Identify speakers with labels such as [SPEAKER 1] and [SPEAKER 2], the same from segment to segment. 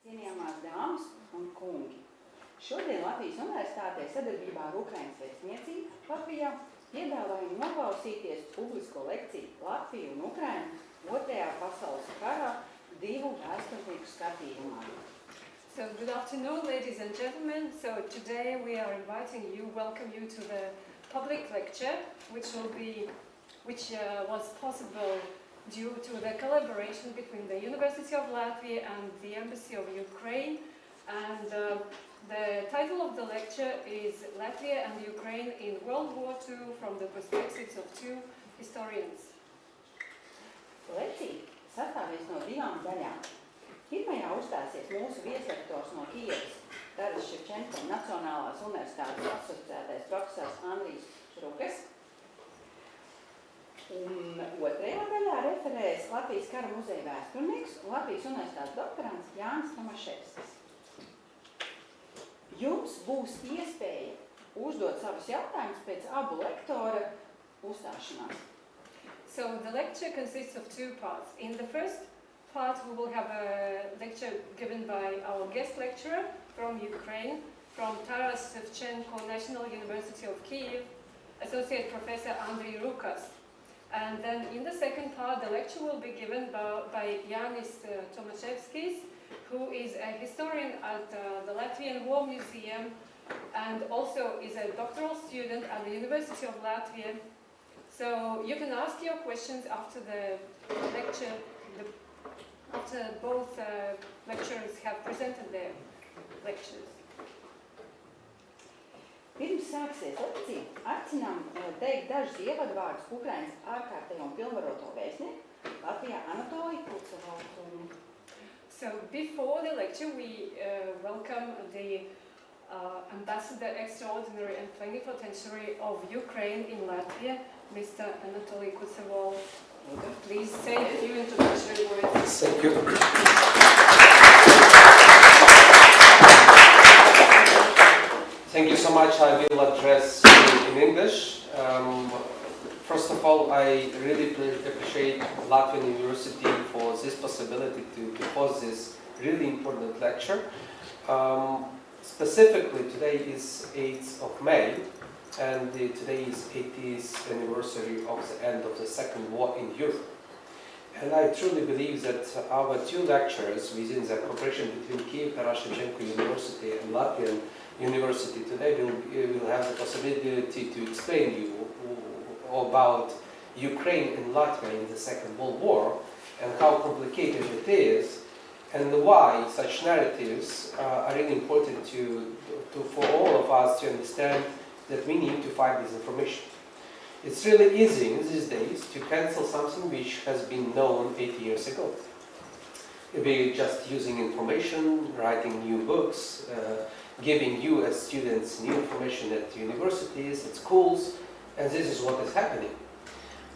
[SPEAKER 1] Cienījamās dāmas un kungi, šodien Latvijas Universitātē sadarbībā ar Ukrainas vēstniecību Latvijā piedāvājam noklausīties publisko lekciju Latviju un Ukrainu Otrajā pasaules karā divu vēsturnieku skatījumā.
[SPEAKER 2] So good afternoon, ladies and gentlemen. So today we are welcome you to the public lecture, which was possible due to the collaboration between the University of Latvia and the Embassy of Ukraine. And the title of the lecture is Latvia and Ukraine in World War II from the perspectives of two historians.
[SPEAKER 1] Lekcija sastāvēs no divām daļām. Pirmajā uzstāsies mūsu vieslektors no Kijivas, Tarasa Ševčenko Nacionālās universitātes asociētais profesors Andrijas Rukkas. Un otrajā daļā referēs Latvijas Kara muzeja vēsturnieks un Latvijas Universitātes doktorants Jāņa Tomaševskas. Jums būs iespēja uzdot savus jautājumus pēc abu lektora uzstāšanās.
[SPEAKER 2] So the lecture consists of two parts. In the first part, we will have a lecture given by our guest lecturer from Ukraine, from Tarasa Ševčenko National University of Kyiv, Associate Professor Andrii Rukkas. And then in the second part, the lecture will be given by Jāņa Tomaševska, who is a historian at the Latvian War Museum and also is a doctoral student at the University of Latvia. So you can ask your questions after the lecture, after both lecturers have presented their lectures.
[SPEAKER 1] Pirms sāksies lekcija, aicinām teikt dažus ievadvārdus Ukrainas ārkārtējo un pilnvaroto vēstnieku Latvijā Andrii Rukkas.
[SPEAKER 2] So before the lecture, we welcome the Ambassador Extraordinary and Plenipotentiary of Ukraine in Latvia, Mr. Andrii Rukkas. Please say a few introductory words.
[SPEAKER 3] Thank you. Thank you so much. I will address in English. First of all, I really appreciate Latvian University for this possibility to host this really important lecture. Specifically, today is 8th of May, and today is 80th anniversary of the end of the Second War in Europe. And I truly believe that our two lectures within the cooperation between Kyiv, Tarasa Ševčenko University and Latvian University today will have the possibility to explain you about Ukraine and Latvia in the Second World War and how complicated it is and why such narratives are really important for all of us to understand that we need to fight this information. It's really easy in these days to cancel something which has been known 80 years ago. Maybe just using information, writing new books, giving you as students new information at universities, at schools, and this is what is happening.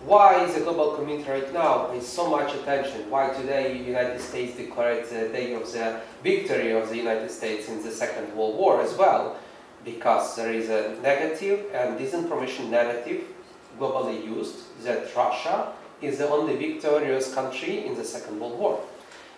[SPEAKER 3] Why is the global community right now pays so much attention? Why today the United States declared the day of the victory of the United States in the Second World War as well? Because there is a negative and disinformation narrative globally used that Russia is the only victorious country in the Second World War.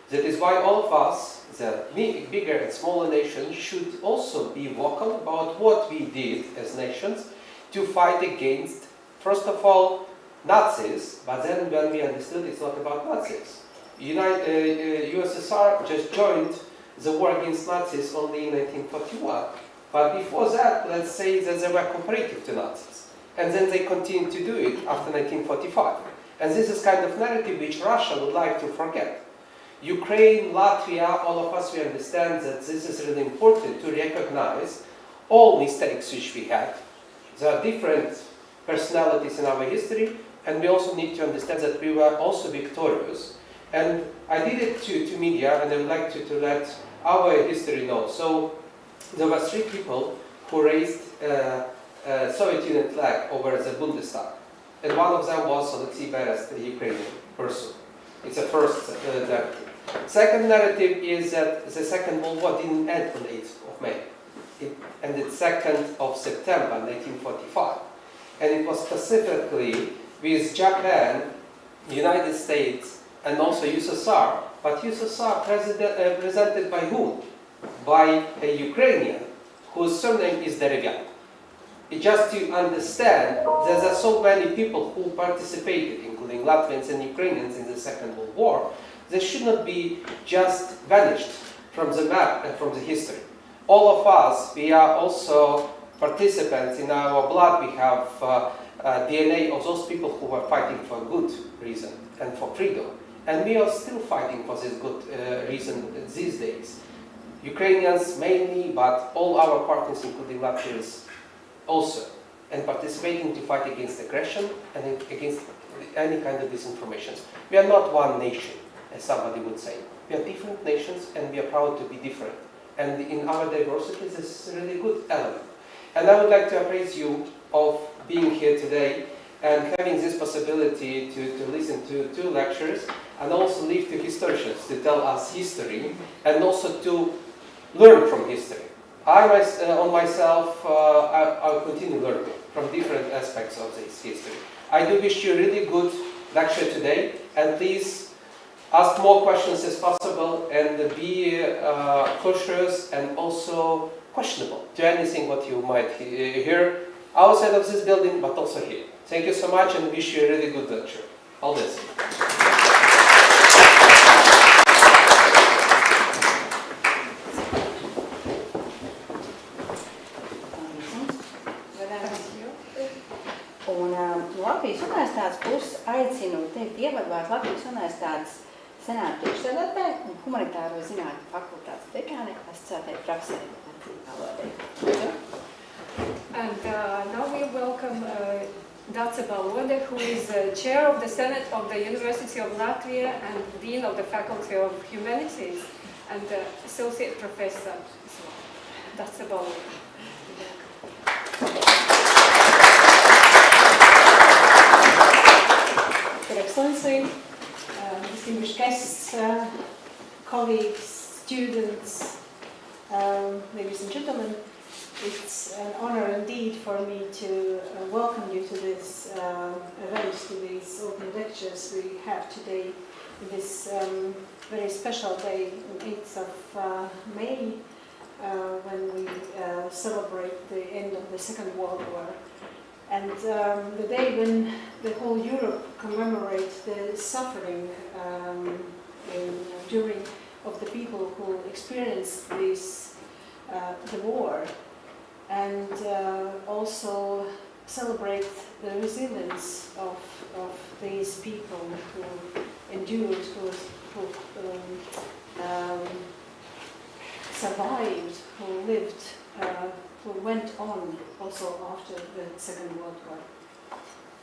[SPEAKER 3] That is why all of us, the bigger and smaller nations, should also be vocal about what we did as nations to fight against, first of all, Nazis, but then when we understood it's not about Nazis. USSR just joined the war against Nazis only in 1941, but before that, let's say that they were cooperative to Nazis, and then they continued to do it after 1945. And this is kind of narrative which Russia would like to forget. Ukraine, Latvia, all of us, we understand that this is really important to recognize all mistakes which we had. There are different personalities in our history, and we also need to understand that we were also victorious. And I did it to media, and I would like to let our history know. So there were 3 people who raised a Soviet Union flag over the Bundestag. And one of them was Alexei Beres, the Ukrainian person. It's the first narrative. Second narrative is that the Second World War didn't end on 8th of May. It ended 2nd of September 1945. And it was specifically with Japan, United States, and also USSR but USSR presented by whom? By a Ukrainian whose surname is Derevyan. Just to understand that there are so many people who participated, including Latvians and Ukrainians in the Second World War, they should not be just vanished from the map and from the history. All of us, we are also participants. In our blood. We have DNA of those people who were fighting for a good reason and for freedom. And we are still fighting for this good reason these days. Ukrainians mainly, but all our partners, including Latvians, also, and participating to fight against aggression and against any kind of disinformation. We are not one nation, as somebody would say. We are different nations, and we are proud to be different. And in our diversity, this is a really good element. And I would like to appraise you of being here today and having this possibility to listen to two lectures and also leave to historians to tell us history and also to learn from history. I myself will continue learning from different aspects of this history. I do wish you a really good lecture today, and please ask more questions as possible and be cautious and also questionable to anything what you might hear outside of this building, but also here. Thank you so much and wish you a really good lecture. All this.
[SPEAKER 1] Un Latvijas Universitātes puses aicinu teikt ievadvārdu Latvijas Universitātes senāta priekšsēdētāja un humanitāro zinātņu fakultātes dekāne asociētajai profesorai.
[SPEAKER 2] And now we welcome Dāca Balode, who is chair of the Senate of the University of Latvia and dean of the Faculty of Humanities and associate professor as well. Dāca Balode.
[SPEAKER 4] Your Excellency, distinguished guests, colleagues, students, ladies and gentlemen, it's an honor indeed for me to welcome you to this event, to these open lectures we have today, in this very special day, the 8th of May, when we celebrate the end of the Second World War. And the day when the whole Europe commemorates the suffering during of the people who experienced this, the war, and also celebrate the resilience of these people who endured, who survived, who lived, who went on also after the Second World War.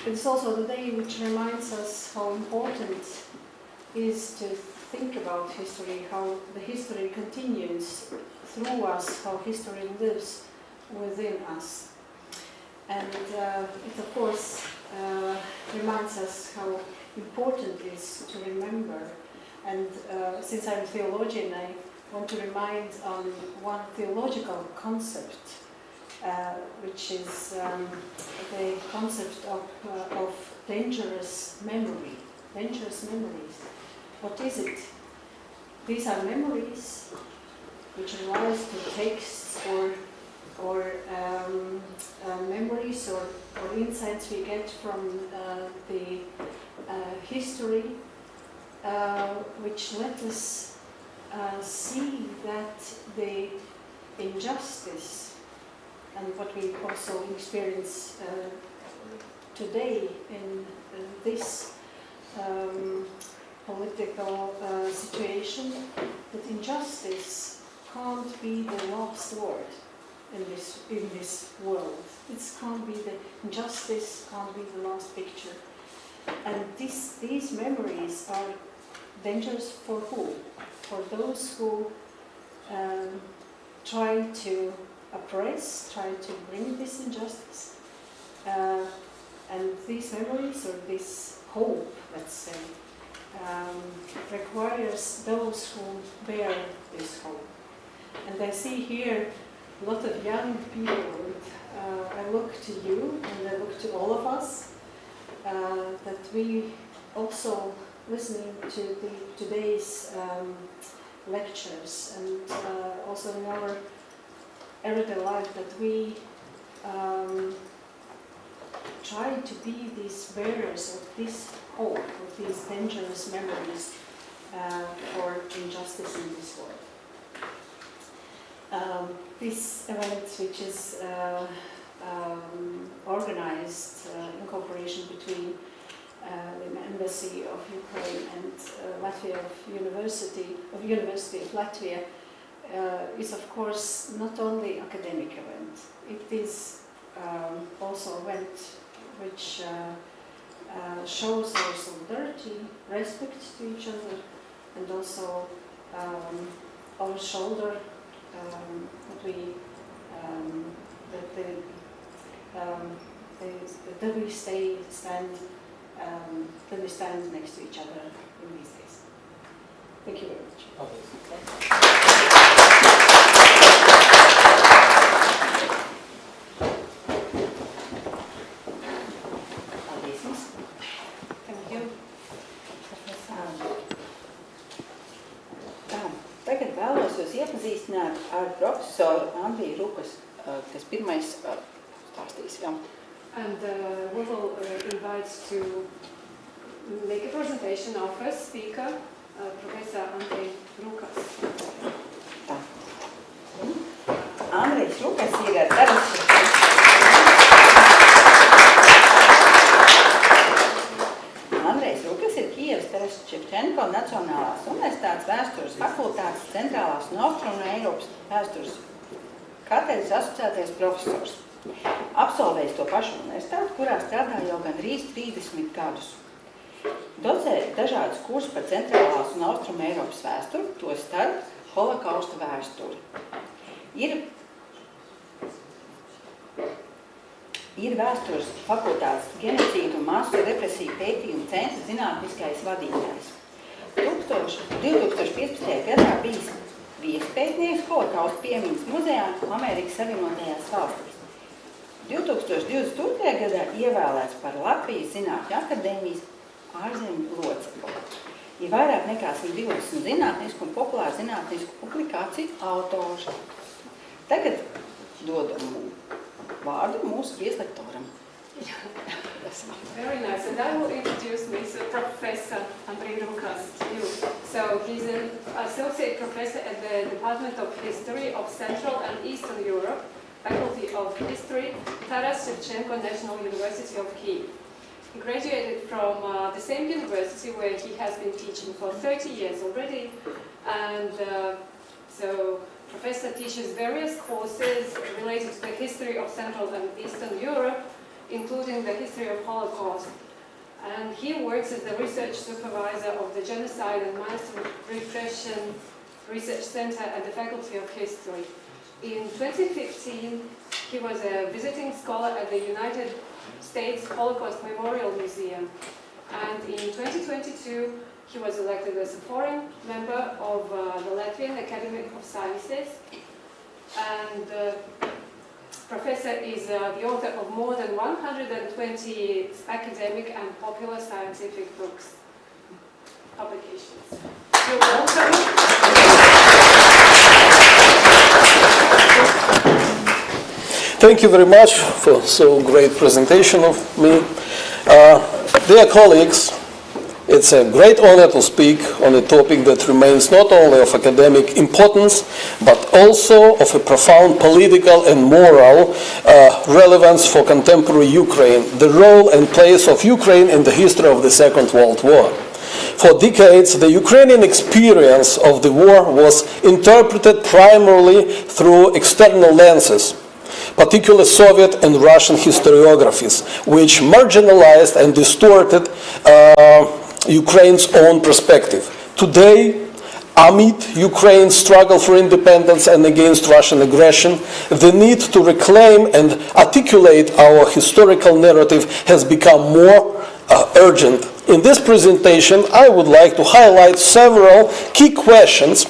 [SPEAKER 4] It's also the day which reminds us how important it is to think about history, how the history continues through us, how history lives within us. And it of course reminds us how important it is to remember. And since I'm a theologian, I want to remind on one theological concept, which is the concept of dangerous memory, dangerous memories. What is it? These are memories which relies to texts or memories or insights we get from the history, which let us see that the injustice and what we also experience today in this political situation, that injustice can't be the last word in this world. It can't be the injustice, can't be the last picture. And these memories are dangerous for who? For those who try to oppress, try to bring this injustice. And these memories, or this hope, let's say, requires those who bear this hope. And I see here a lot of young people, and I look to you, and I look to all of us, that we also listening to today's lectures and also in our everyday life that we try to be these bearers of this hope, of these dangerous memories for injustice in this world. This event, which is organized in cooperation between the Embassy of Ukraine and Latvia University of Latvia, is of course not only academic event. It is also event which shows our solidarity, respect to each other, and also our shoulder that we stand next to each other in these days. Thank you very much.
[SPEAKER 2] Thank you.
[SPEAKER 1] Tagad vēlos jūs iepazīstināt ar profesoru Andriju Rukkas, kas pirmais stāstīs.
[SPEAKER 2] And we will invite to make a presentation our first speaker, Professor Andrii Rukkas.
[SPEAKER 1] Andrijs Rukkas ir Tarasa. Andrijs Rukkas ir Kijivas Tarasa Ševčenko Nacionālās Universitātes vēstures fakultātes centrālās un austrumu Eiropas vēstures katedras asociētais profesors. Absolvējis to pašu universitāti, kurā strādā jau gandrīz 30 gadus. Docē dažādus kursus par centrālās un austrumu Eiropas vēsturi, to starp holokausta vēsturi. Ir vēstures fakultātes genocīdu un masu represiju pētījumu centra zinātniskais vadītājs. 2015. gadā bijis viespētnieks holokausta piemiņas muzejā Amerikas Savienotajās valstīs. 2022. gadā ievēlēts par Latvijas Zinātņu akadēmijas ārzemju locekli. Ir vairāk nekā 120 zinātnisku un populāru zinātnisku publikāciju autors. Tagad dodamu vārdu mūsu vieslektoram.
[SPEAKER 2] Very nice. And I will introduce Mr. Professor Andrii Rukkas to you. So he's an associate professor at the Department of History of Central and Eastern Europe, Faculty of History, Tarasa Ševčenko National University of Kyiv. He graduated from the same university where he has been teaching for 30 years already. And so Professor teaches various courses related to the history of Central and Eastern Europe, including the history of Holocaust. And he works as the research supervisor of the Genocide and Mass Repression Research Center at the Faculty of History. In 2015, he was a visiting scholar at the United States Holocaust Memorial Museum. And in 2022, he was elected as a foreign member of the Latvian Academy of Sciences. And Professor is the author of more than 120 academic and popular scientific books, publications. You're welcome.
[SPEAKER 5] Thank you very much for so great presentation of me. Dear colleagues, it's a great honor to speak on a topic that remains not only of academic importance, but also of a profound political and moral relevance for contemporary Ukraine, the role and place of Ukraine in the history of the Second World War. For decades, the Ukrainian experience of the war was interpreted primarily through external lenses, particularly Soviet and Russian historiographies, which marginalized and distorted Ukraine's own perspective. Today, amid Ukraine's struggle for independence and against Russian aggression, the need to reclaim and articulate our historical narrative has become more urgent. In this presentation, I would like to highlight several key questions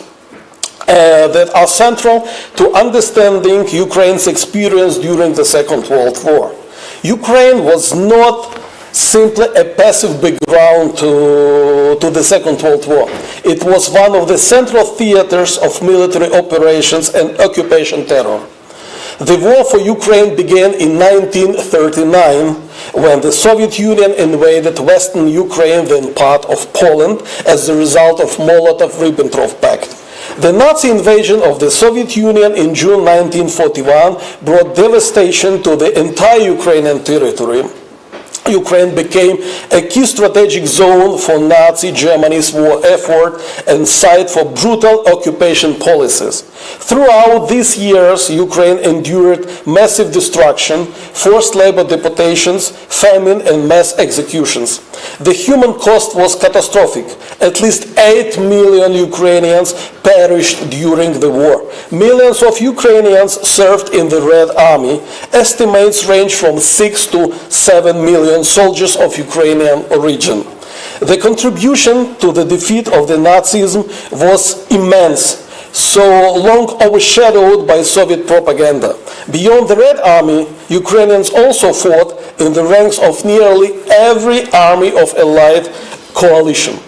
[SPEAKER 5] that are central to understanding Ukraine's experience during the Second World War. Ukraine was not simply a passive background to the Second World War. It was one of the central theaters of military operations and occupation terror. The war for Ukraine began in 1939 when the Soviet Union invaded Western Ukraine, then part of Poland, as a result of Molotov-Ribbentrop Pact. The Nazi invasion of the Soviet Union in June 1941 brought devastation to the entire Ukrainian territory. Ukraine became a key strategic zone for Nazi Germany's war effort and site for brutal occupation policies. Throughout these years, Ukraine endured massive destruction, forced labor deportations, famine, and mass executions. The human cost was catastrophic. At least 8 million Ukrainians perished during the war. Millions of Ukrainians served in the Red Army. Estimates range from 6 to 7 million soldiers of Ukrainian origin. The contribution to the defeat of the Nazism was immense, so long overshadowed by Soviet propaganda. Beyond the Red Army, Ukrainians also fought in the ranks of nearly every army of Allied coalition.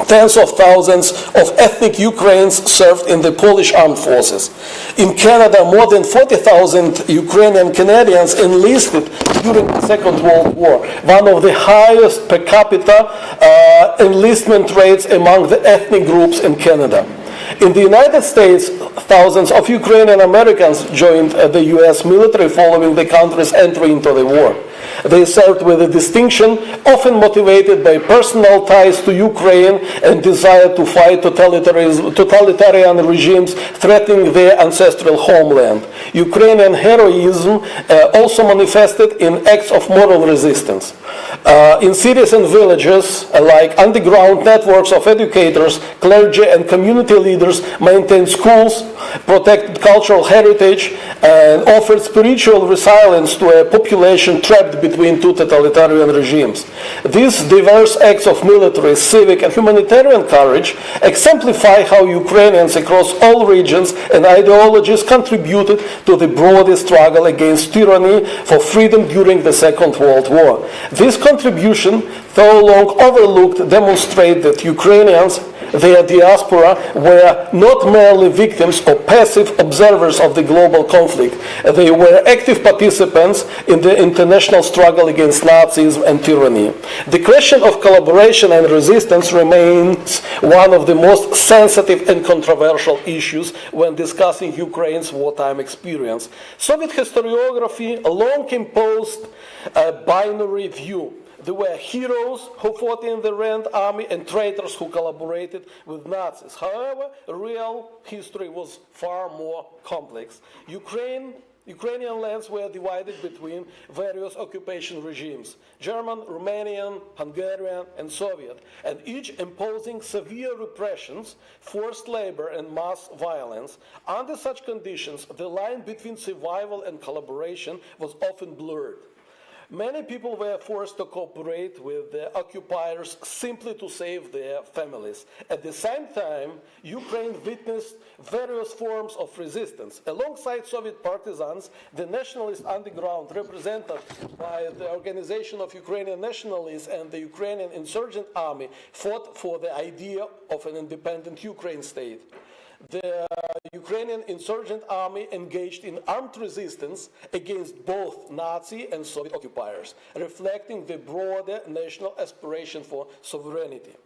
[SPEAKER 5] Tens of thousands of ethnic Ukrainians served in the Polish armed forces. In Canada, more than 40,000 Ukrainian Canadians enlisted during the Second World War, one of the highest per capita enlistment rates among the ethnic groups in Canada. In the United States, thousands of Ukrainian Americans joined the US military following the country's entry into the war. They served with a distinction, often motivated by personal ties to Ukraine and desire to fight totalitarian regimes threatening their ancestral homeland. Ukrainian heroism also manifested in acts of moral resistance. In cities and villages, like underground networks of educators, clergy, and community leaders maintained schools, protected cultural heritage, and offered spiritual resilience to a population trapped between two totalitarian regimes. These diverse acts of military, civic, and humanitarian courage exemplify how Ukrainians across all regions and ideologies contributed to the broader struggle against tyranny for freedom during the Second World War. This contribution, though long overlooked, demonstrates that Ukrainians, their diaspora, were not merely victims or passive observers of the global conflict. They were active participants in the international struggle against Nazism and tyranny. The question of collaboration and resistance remains one of the most sensitive and controversial issues when discussing Ukraine's wartime experience. Soviet historiography long imposed a binary view. There were heroes who fought in the Red Army and traitors who collaborated with Nazis. However, real history was far more complex. Ukrainian lands were divided between various occupation regimes: German, Romanian, Hungarian, and Soviet, and each imposing severe repressions, forced labor, and mass violence. Under such conditions, the line between survival and collaboration was often blurred. Many people were forced to cooperate with the occupiers simply to save their families. At the same time, Ukraine witnessed various forms of resistance. Alongside Soviet partisans, the nationalist underground, represented by the Organization of Ukrainian Nationalists and the Ukrainian Insurgent Army, fought for the idea of an independent Ukraine state. The Ukrainian Insurgent Army engaged in armed resistance against both Nazi and Soviet occupiers, reflecting the broader national aspiration for sovereignty.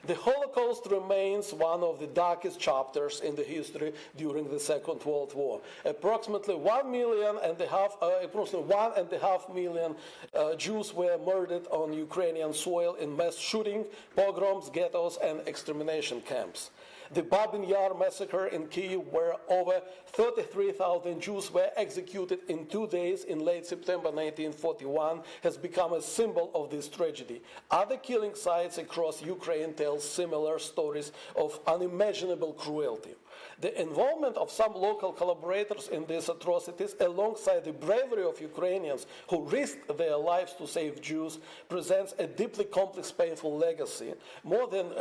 [SPEAKER 5] The Holocaust remains one of the darkest chapters in the history during the Second World War. Approximately 1.5 million Jews were murdered on Ukrainian soil in mass shooting, pogroms, ghettos, and extermination camps. The Babin Yar massacre in Kyiv, where over 33,000 Jews were executed in 2 days in late September 1941, has become a symbol of this tragedy. Other killing sites across Ukraine tell similar stories of unimaginable cruelty. The involvement of some local collaborators in these atrocities, alongside the bravery of Ukrainians who risked their lives to save Jews, presents a deeply complex, painful legacy. More than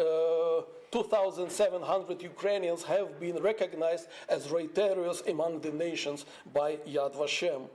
[SPEAKER 5] 2,700 Ukrainians have been recognized as traitorous among the nations by Yad Vashem.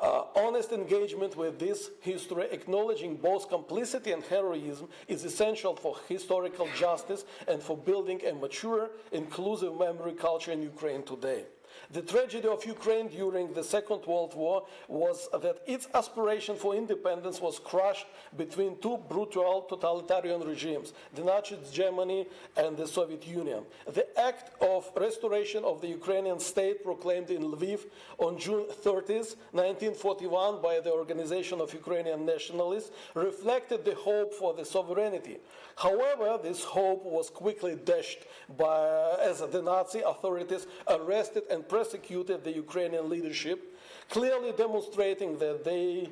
[SPEAKER 5] Honest engagement with this history, acknowledging both complicity and heroism, is essential for historical justice and for building a mature, inclusive memory culture in Ukraine today. The tragedy of Ukraine during the Second World War was that its aspiration for independence was crushed between two brutal totalitarian regimes, the Nazi Germany and the Soviet Union. The act of restoration of the Ukrainian state proclaimed in Lviv on June 30, 1941 by the Organization of Ukrainian Nationalists reflected the hope for the sovereignty. However, this hope was quickly dashed as the Nazi authorities arrested and persecuted the Ukrainian leadership, clearly demonstrating that they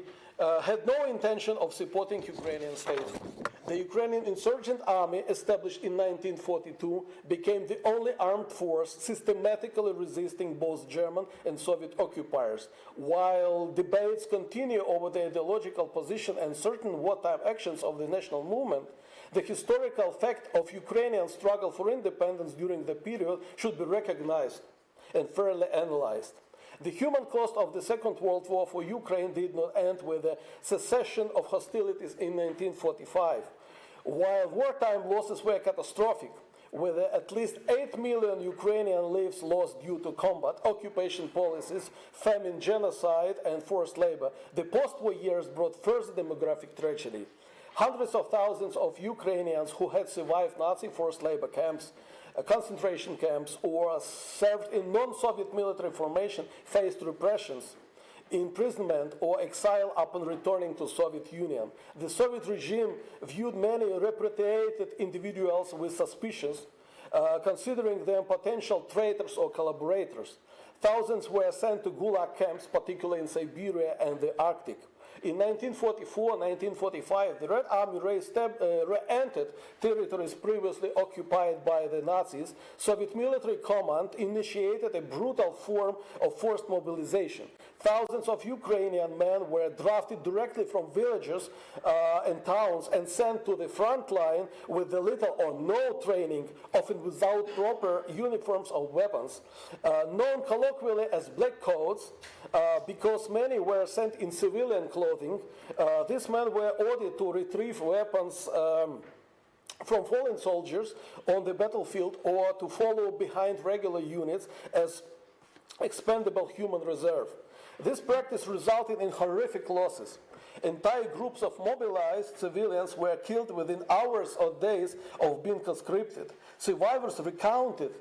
[SPEAKER 5] had no intention of supporting Ukrainian statehood. The Ukrainian insurgent army, established in 1942, became the only armed force systematically resisting both German and Soviet occupiers. While debates continue over the ideological position and certain wartime actions of the national movement, the historical fact of Ukrainian struggle for independence during the period should be recognized and fairly analyzed. The human cost of the Second World War for Ukraine did not end with the cessation of hostilities in 1945. While wartime losses were catastrophic, with at least 8 million Ukrainian lives lost due to combat, occupation policies, famine, genocide, and forced labor, the post-war years brought further demographic tragedy. Hundreds of thousands of Ukrainians who had survived Nazi forced labor camps, concentration camps, or served in non-Soviet military formation faced repressions, imprisonment, or exile upon returning to Soviet Union. The Soviet regime viewed many repatriated individuals with suspicion, considering them potential traitors or collaborators. Thousands were sent to Gulag camps, particularly in Siberia and the Arctic. In 1944-1945, the Red Army re-entered territories previously occupied by the Nazis. Soviet military command initiated a brutal form of forced mobilization. Thousands of Ukrainian men were drafted directly from villages and towns and sent to the front line with little or no training, often without proper uniforms or weapons. Known colloquially as black coats, because many were sent in civilian clothing, these men were ordered to retrieve weapons from fallen soldiers on the battlefield or to follow behind regular units as expendable human reserve. This practice resulted in horrific losses. Entire groups of mobilized civilians were killed within hours or days of being conscripted. Survivors recounted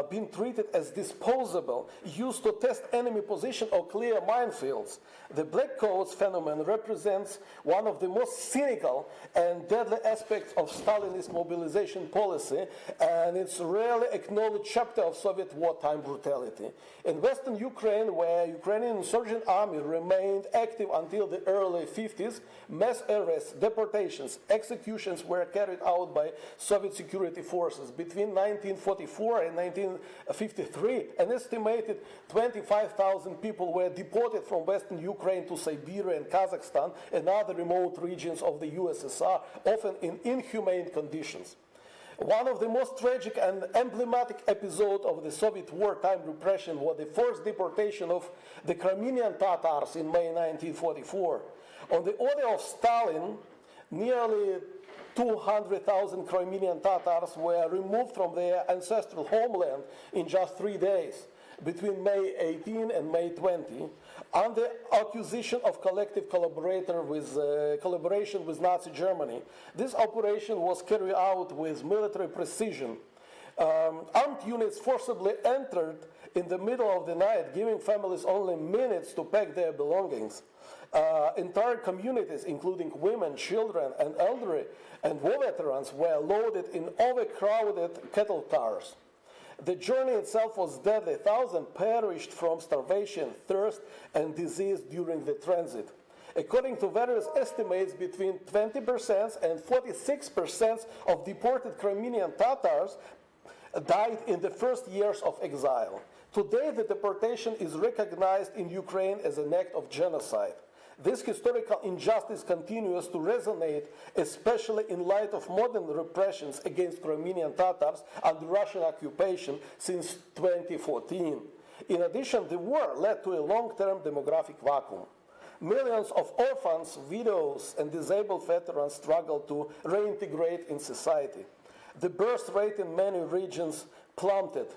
[SPEAKER 5] being treated as disposable, used to test enemy position or clear minefields. The black coats phenomenon represents one of the most cynical and deadly aspects of Stalinist mobilization policy, and it's a rarely acknowledged chapter of Soviet wartime brutality. In Western Ukraine, where Ukrainian insurgent army remained active until the early 50s, mass arrests, deportations, executions were carried out by Soviet security forces. Between 1944 and 1953, an estimated 25,000 people were deported from Western Ukraine to Siberia and Kazakhstan and other remote regions of the USSR, often in inhumane conditions. One of the most tragic and emblematic episodes of the Soviet wartime repression was the forced deportation of the Crimean Tatars in May 1944. On the order of Stalin, nearly 200,000 Crimean Tatars were removed from their ancestral homeland in just 3 days, between May 18 and May 20, under accusation of collective collaboration with Nazi Germany. This operation was carried out with military precision. Armed units forcibly entered in the middle of the night, giving families only minutes to pack their belongings. Entire communities, including women, children, and elderly, and war veterans, were loaded in overcrowded cattle cars. The journey itself was deadly. Thousands perished from starvation, thirst, and disease during the transit. According to various estimates, between 20% and 46% of deported Crimean Tatars died in the first years of exile. Today, the deportation is recognized in Ukraine as an act of genocide. This historical injustice continues to resonate, especially in light of modern repressions against Crimean Tatars under Russian occupation since 2014. In addition, the war led to a long-term demographic vacuum. millions of orphans, widows, and disabled veterans struggled to reintegrate in society. The birth rate in many regions plummeted,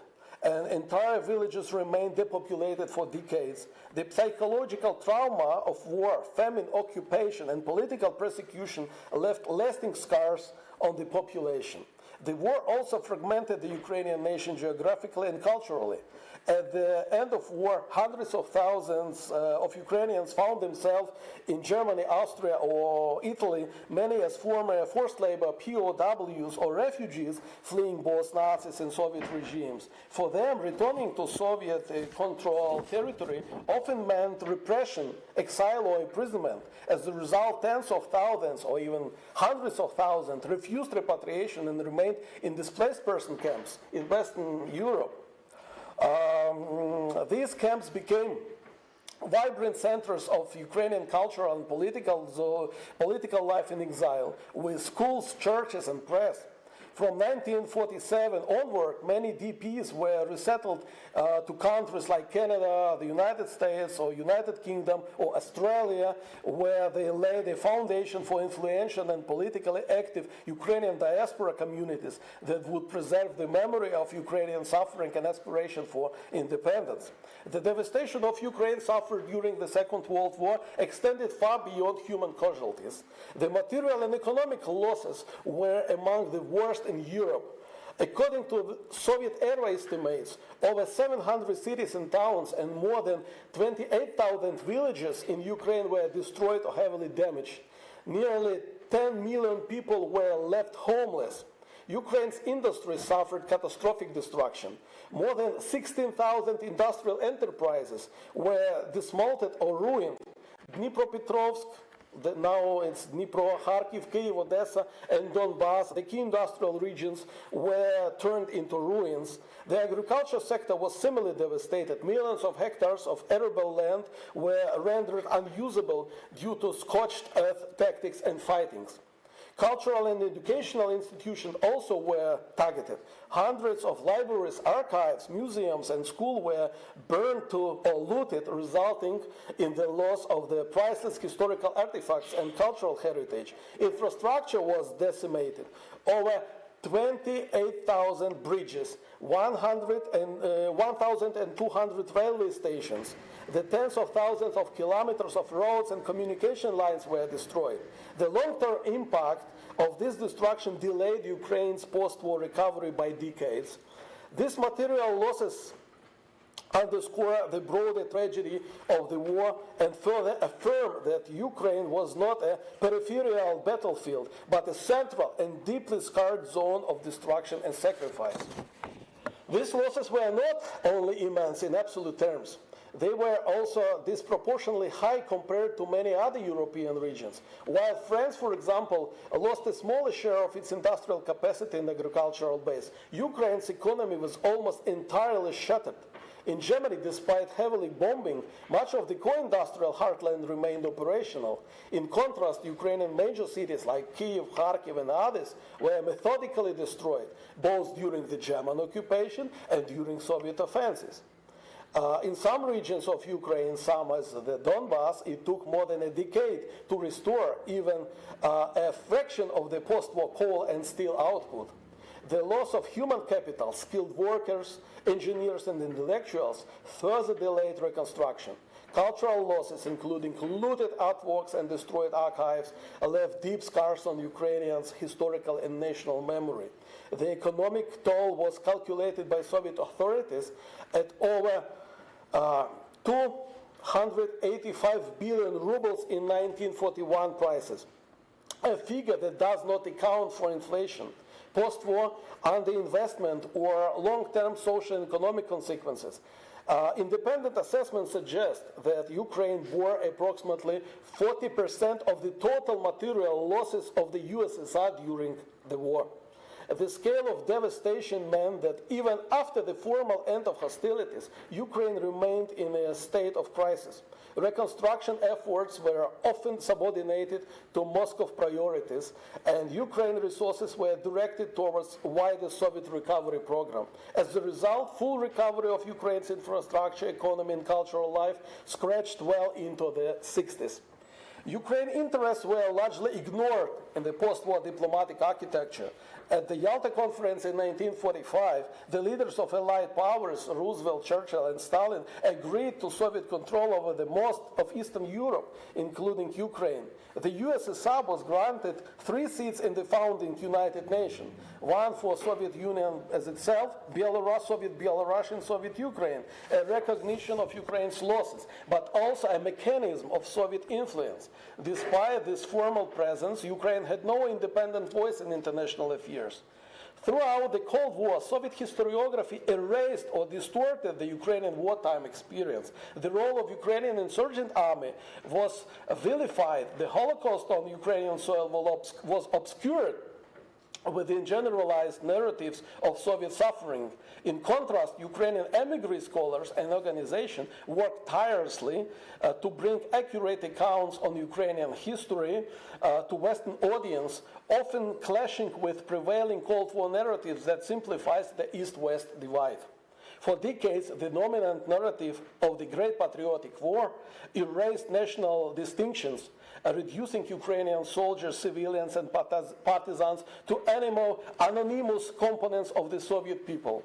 [SPEAKER 5] and entire villages remained depopulated for decades. The psychological trauma of war, famine, occupation, and political persecution left lasting scars on the population. The war also fragmented the Ukrainian nation geographically and culturally. At the end of war, hundreds of thousands of Ukrainians found themselves in Germany, Austria, or Italy, many as former forced labor, POWs, or refugees fleeing both Nazis and Soviet regimes. For them, returning to Soviet-controlled territory often meant repression, exile, or imprisonment. As a result, tens of thousands, or even hundreds of thousands, refused repatriation and remained in displaced person camps in Western Europe. These camps became vibrant centers of Ukrainian cultural and political life in exile, with schools, churches, and press. From 1947 onward, many DPs were resettled to countries like Canada, the United States, or United Kingdom, or Australia, where they laid a foundation for influential and politically active Ukrainian diaspora communities that would preserve the memory of Ukrainian suffering and aspiration for independence. The devastation of Ukraine suffered during the Second World War extended far beyond human casualties. The material and economic losses were among the worst in Europe. According to Soviet-era estimates, over 700 cities and towns and more than 28,000 villages in Ukraine were destroyed or heavily damaged. Nearly 10 million people were left homeless. Ukraine's industry suffered catastrophic destruction. More than 16,000 industrial enterprises were dismantled or ruined. Dnipropetrovsk, now it's Dnipro, Kharkiv, Kijivas, Odessa, and Donbass, the key industrial regions, were turned into ruins. The agriculture sector was similarly devastated. Millions of hectares of arable land were rendered unusable due to scorched earth tactics and fightings. Cultural and educational institutions also were targeted. Hundreds of libraries, archives, museums, and schools were burned or looted, resulting in the loss of the priceless historical artifacts and cultural heritage. Infrastructure was decimated. Over 28,000 bridges, 1,200 railway stations, the tens of thousands of kilometers of roads and communication lines were destroyed. The long-term impact of this destruction delayed Ukraine's post-war recovery by decades. These material losses underscore the broader tragedy of the war and further affirm that Ukraine was not a peripheral battlefield, but a central and deeply scarred zone of destruction and sacrifice. These losses were not only immense in absolute terms, they were also disproportionately high compared to many other European regions. While France, for example, lost a smaller share of its industrial capacity and agricultural base, Ukraine's economy was almost entirely shattered. In Germany, despite heavily bombing, much of the co-industrial heartland remained operational. In contrast, Ukrainian major cities like Kyiv, Kharkiv, and others were methodically destroyed, both during the German occupation and during Soviet offensives. In some regions of Ukraine, some as the Donbass, it took more than a decade to restore even a fraction of the post-war coal and steel output. The loss of human capital, skilled workers, engineers, and intellectuals further delayed reconstruction. Cultural losses, including looted artworks and destroyed archives, left deep scars on Ukrainians' historical and national memory. The economic toll was calculated by Soviet authorities at over 285 billion rubles in 1941 prices, a figure that does not account for inflation, post-war underinvestment, or long-term social and economic consequences. Independent assessments suggest that Ukraine bore approximately 40% of the total material losses of the USSR during the war. The scale of devastation meant that even after the formal end of hostilities, Ukraine remained in a state of crisis. Reconstruction efforts were often subordinated to Moscow priorities, and Ukraine resources were directed towards a wider Soviet recovery program. As a result, full recovery of Ukraine's infrastructure, economy, and cultural life stretched well into the 60s. Ukraine's interests were largely ignored in the post-war diplomatic architecture. At the Yalta Conference in 1945, the leaders of Allied powers, Roosevelt, Churchill, and Stalin, agreed to Soviet control over the most of Eastern Europe, including Ukraine. The USSR was granted 3 seats in the founding United Nations, one for Soviet Union as itself, Belarus, Soviet Belarus, and Soviet Ukraine, a recognition of Ukraine's losses, but also a mechanism of Soviet influence. Despite this formal presence, Ukraine had no independent voice in international affairs. Throughout the Cold War, Soviet historiography erased or distorted the Ukrainian wartime experience. The role of Ukrainian insurgent army was vilified. The Holocaust on Ukrainian soil was obscured within generalized narratives of Soviet suffering. In contrast, Ukrainian emigre scholars and organizations worked tirelessly to bring accurate accounts on Ukrainian history to Western audience, often clashing with prevailing Cold War narratives that simplifies the East-West divide. For decades, the dominant narrative of the Great Patriotic War erased national distinctions, reducing Ukrainian soldiers, civilians, and partisans to anonymous components of the Soviet people.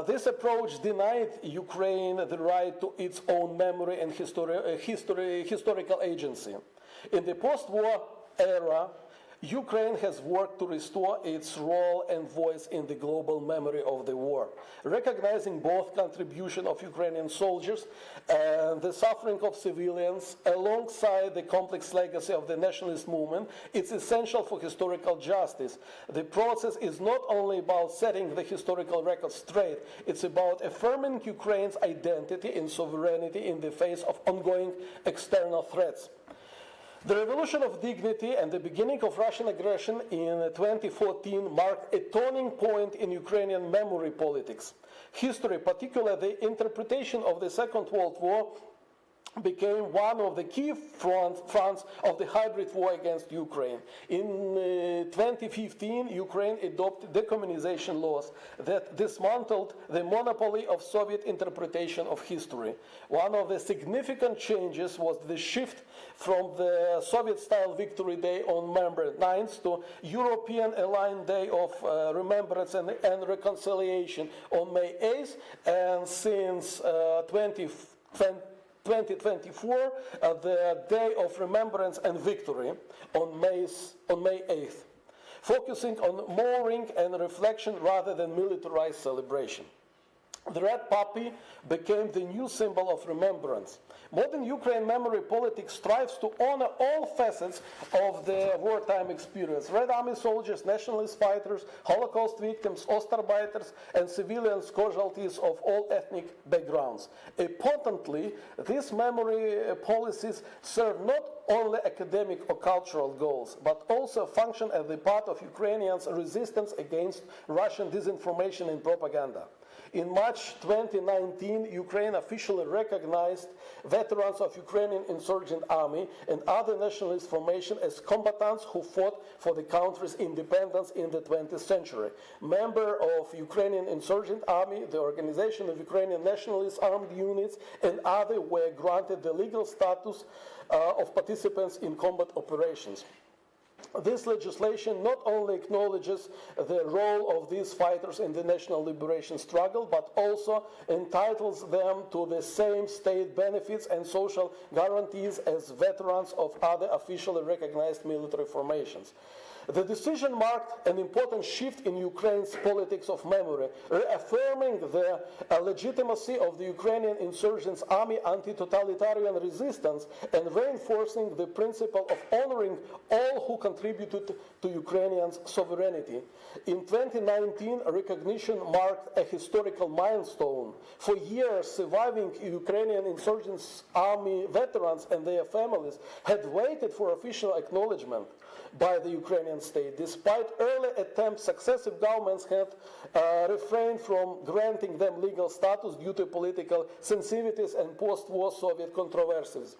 [SPEAKER 5] This approach denied Ukraine the right to its own memory and historical agency. In the post-war era, Ukraine has worked to restore its role and voice in the global memory of the war. Recognizing both contribution of Ukrainian soldiers and the suffering of civilians alongside the complex legacy of the nationalist movement, it's essential for historical justice. The process is not only about setting the historical record straight, it's about affirming Ukraine's identity and sovereignty in the face of ongoing external threats. The Revolution of Dignity and the beginning of Russian aggression in 2014 marked a turning point in Ukrainian memory politics. History, particularly the interpretation of the Second World War, became one of the key fronts of the hybrid war against Ukraine. In 2015, Ukraine adopted decommunization laws that dismantled the monopoly of Soviet interpretation of history. One of the significant changes was the shift from the Soviet-style Victory Day on November 9th to European-aligned Day of Remembrance and Reconciliation on May 8th, and since 2024, the Day of Remembrance and Victory on May 8th, focusing on mourning and reflection rather than militarized celebration. The red poppy became the new symbol of remembrance. Modern Ukraine memory politics strives to honor all facets of the wartime experience: Red Army soldiers, nationalist fighters, Holocaust victims, Ostarbiters, and civilians casualties of all ethnic backgrounds. Importantly, these memory policies serve not only academic or cultural goals, but also function as the part of Ukrainians' resistance against Russian disinformation and propaganda. In March 2019, Ukraine officially recognized veterans of Ukrainian insurgent army and other nationalist formations as combatants who fought for the country's independence in the 20th century. Members of Ukrainian insurgent army, the Organization of Ukrainian Nationalist Armed Units, and others were granted the legal status of participants in combat operations. This legislation not only acknowledges the role of these fighters in the national liberation struggle, but also entitles them to the same state benefits and social guarantees as veterans of other officially recognized military formations. The decision marked an important shift in Ukraine's politics of memory, reaffirming the legitimacy of the Ukrainian insurgents' army anti-totalitarian resistance and reinforcing the principle of honoring all who contributed to Ukrainians' sovereignty. In 2019, recognition marked a historical milestone. For years, surviving Ukrainian insurgents army veterans and their families had waited for official acknowledgement by the Ukrainian state. Despite early attempts, successive governments had refrained from granting them legal status due to political sensitivities and post-war Soviet controversies.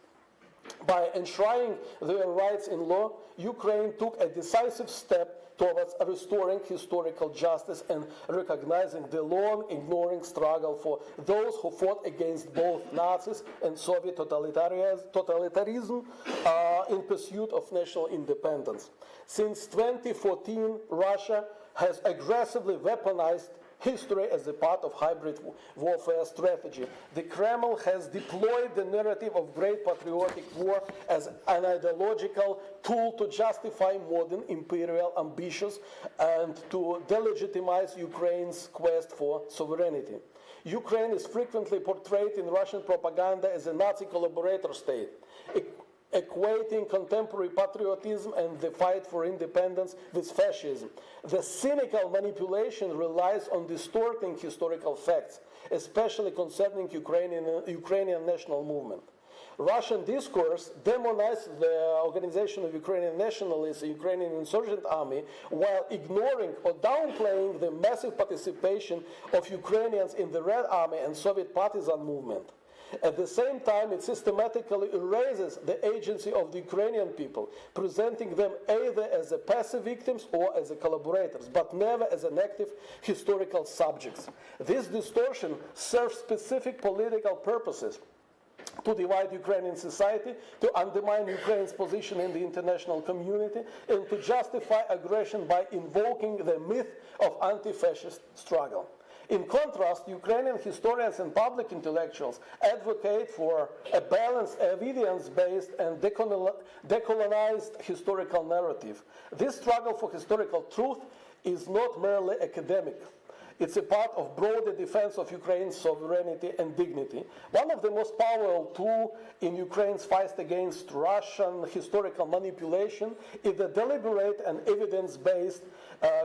[SPEAKER 5] By enshrining their rights in law, Ukraine took a decisive step towards restoring historical justice and recognizing the long-ignoring struggle for those who fought against both Nazis and Soviet totalitarianism in pursuit of national independence. Since 2014, Russia has aggressively weaponized history as a part of hybrid warfare strategy. The Kremlin has deployed the narrative of great patriotic war as an ideological tool to justify modern imperial ambitions and to delegitimize Ukraine's quest for sovereignty. Ukraine is frequently portrayed in Russian propaganda as a Nazi collaborator state, equating contemporary patriotism and the fight for independence with fascism. The cynical manipulation relies on distorting historical facts, especially concerning Ukrainian national movement. Russian discourse demonized the Organization of Ukrainian Nationalists, the Ukrainian Insurgent Army, while ignoring or downplaying the massive participation of Ukrainians in the Red Army and Soviet partisan movement. At the same time, it systematically erases the agency of the Ukrainian people, presenting them either as a passive victims or as a collaborators, but never as an active historical subjects. This distortion serves specific political purposes: to divide Ukrainian society, to undermine Ukraine's position in the international community, and to justify aggression by invoking the myth of anti-fascist struggle. In contrast, Ukrainian historians and public intellectuals advocate for a balanced, evidence-based and decolonized historical narrative. This struggle for historical truth is not merely academic. It's a part of broader defense of Ukraine's sovereignty and dignity. One of the most powerful tools in Ukraine's fight against Russian historical manipulation is the deliberate and evidence-based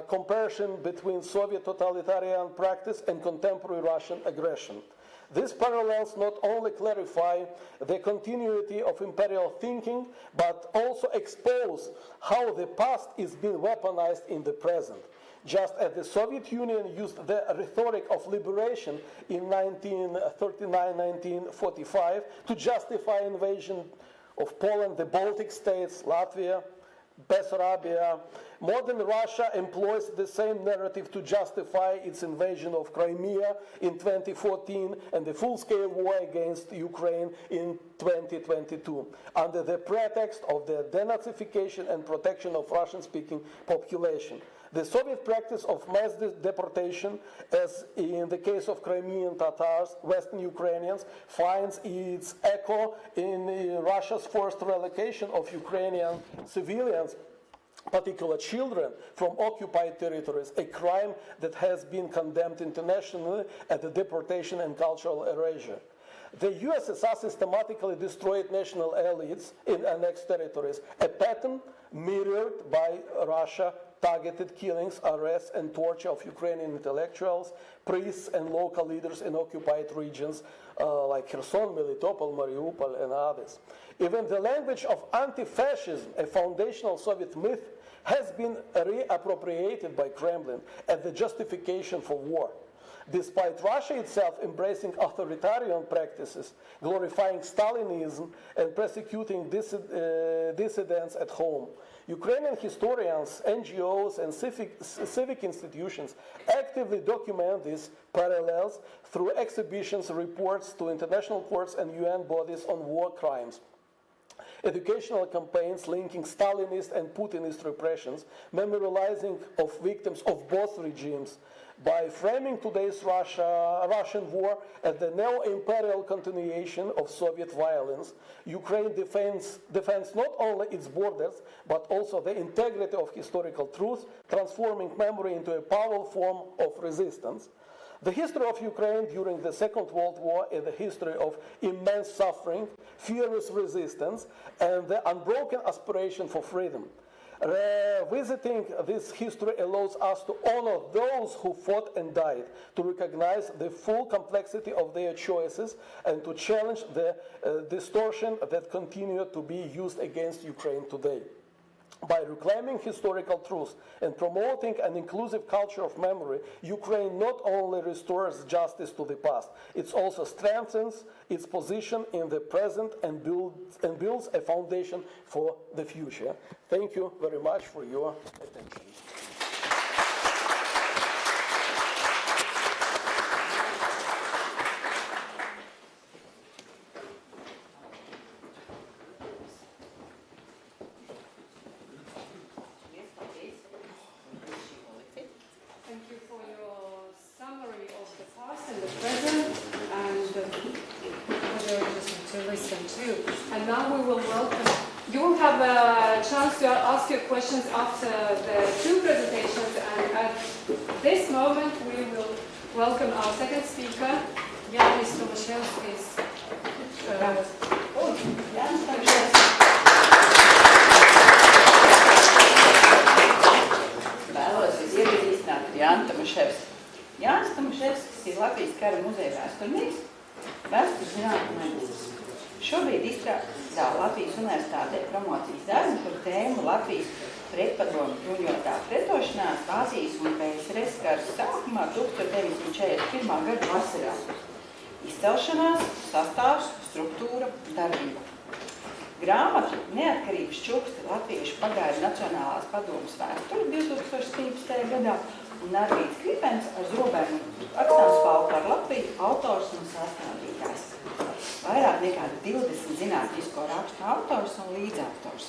[SPEAKER 5] comparison between Soviet totalitarian practice and contemporary Russian aggression. These parallels not only clarify the continuity of imperial thinking, but also expose how the past is being weaponized in the present. Just as the Soviet Union used the rhetoric of liberation in 1939-1945 to justify invasion of Poland, the Baltic states, Latvia, Bessarabia, modern Russia employs the same narrative to justify its invasion of Crimea in 2014 and the full-scale war against Ukraine in 2022, under the pretext of the denazification and protection of Russian-speaking population. The Soviet practice of mass deportation, as in the case of Crimean Tatars, Western Ukrainians, finds its echo in Russia's forced relocation of Ukrainian civilians, particular children, from occupied territories, a crime that has been condemned internationally as the deportation and cultural erasure. The USSR systematically destroyed national elites in annexed territories, a pattern mirrored by Russia. Targeted killings, arrests, and torture of Ukrainian intellectuals, priests, and local leaders in occupied regions like Kherson, Melitopol, Mariupol, and others. Even the language of anti-fascism, a foundational Soviet myth, has been reappropriated by Kremlin as the justification for war. Despite Russia itself embracing authoritarian practices, glorifying Stalinism, and persecuting dissidents at home, Ukrainian historians, NGOs, and civic institutions actively document these parallels through exhibitions, reports to international courts and UN bodies on war crimes, educational campaigns linking Stalinist and Putinist repressions, memorializing of victims of both regimes. By framing today's Russian war as the neo-imperial continuation of Soviet violence, Ukraine defends not only its borders, but also the integrity of historical truth, transforming memory into a powerful form of resistance. The history of Ukraine during the Second World War is a history of immense suffering, fierce resistance, and the unbroken aspiration for freedom. Visiting this history allows us to honor those who fought and died, to recognize the full complexity of their choices, and to challenge the distortion that continue to be used against Ukraine today. By reclaiming historical truths and promoting an inclusive culture of memory, Ukraine not only restores justice to the past, it also strengthens its position in the present and builds a foundation for the future. Thank you very much for your attention.
[SPEAKER 2] Thank you for your summary of the past and the present and whether to listen to. And now we will welcome, you will have a chance to ask your questions after the two presentations, and at this moment we will welcome our second speaker, Jāņa Tomaševska.
[SPEAKER 1] Vēlos jūs iepazīstināt ar Jāņa Tomaševsku. Jānis Tomaševskis ir Latvijas Kara muzeja vēsturnieks, vēstures zinātņu maģistrs. Šobrīd izstrādā Latvijas Universitātē promocijas darbu par tēmu Latvijas pretpadomju bruņotā pretošanās Azijas un PSRS karas sākumā 1941. gada vasarā. Izcelšanās, sastāvs, struktūra, darbība. Grāmatu Neatkarības čukste latviešu pagaidu Nacionālās padomes vēsturi 2017. gadā un Andrijas Rukkas ar zobēm rakstāms par Latviju, autors un sastādītājs. Vairāk nekā 20 zinātnisko rakstu autors un līdzautors.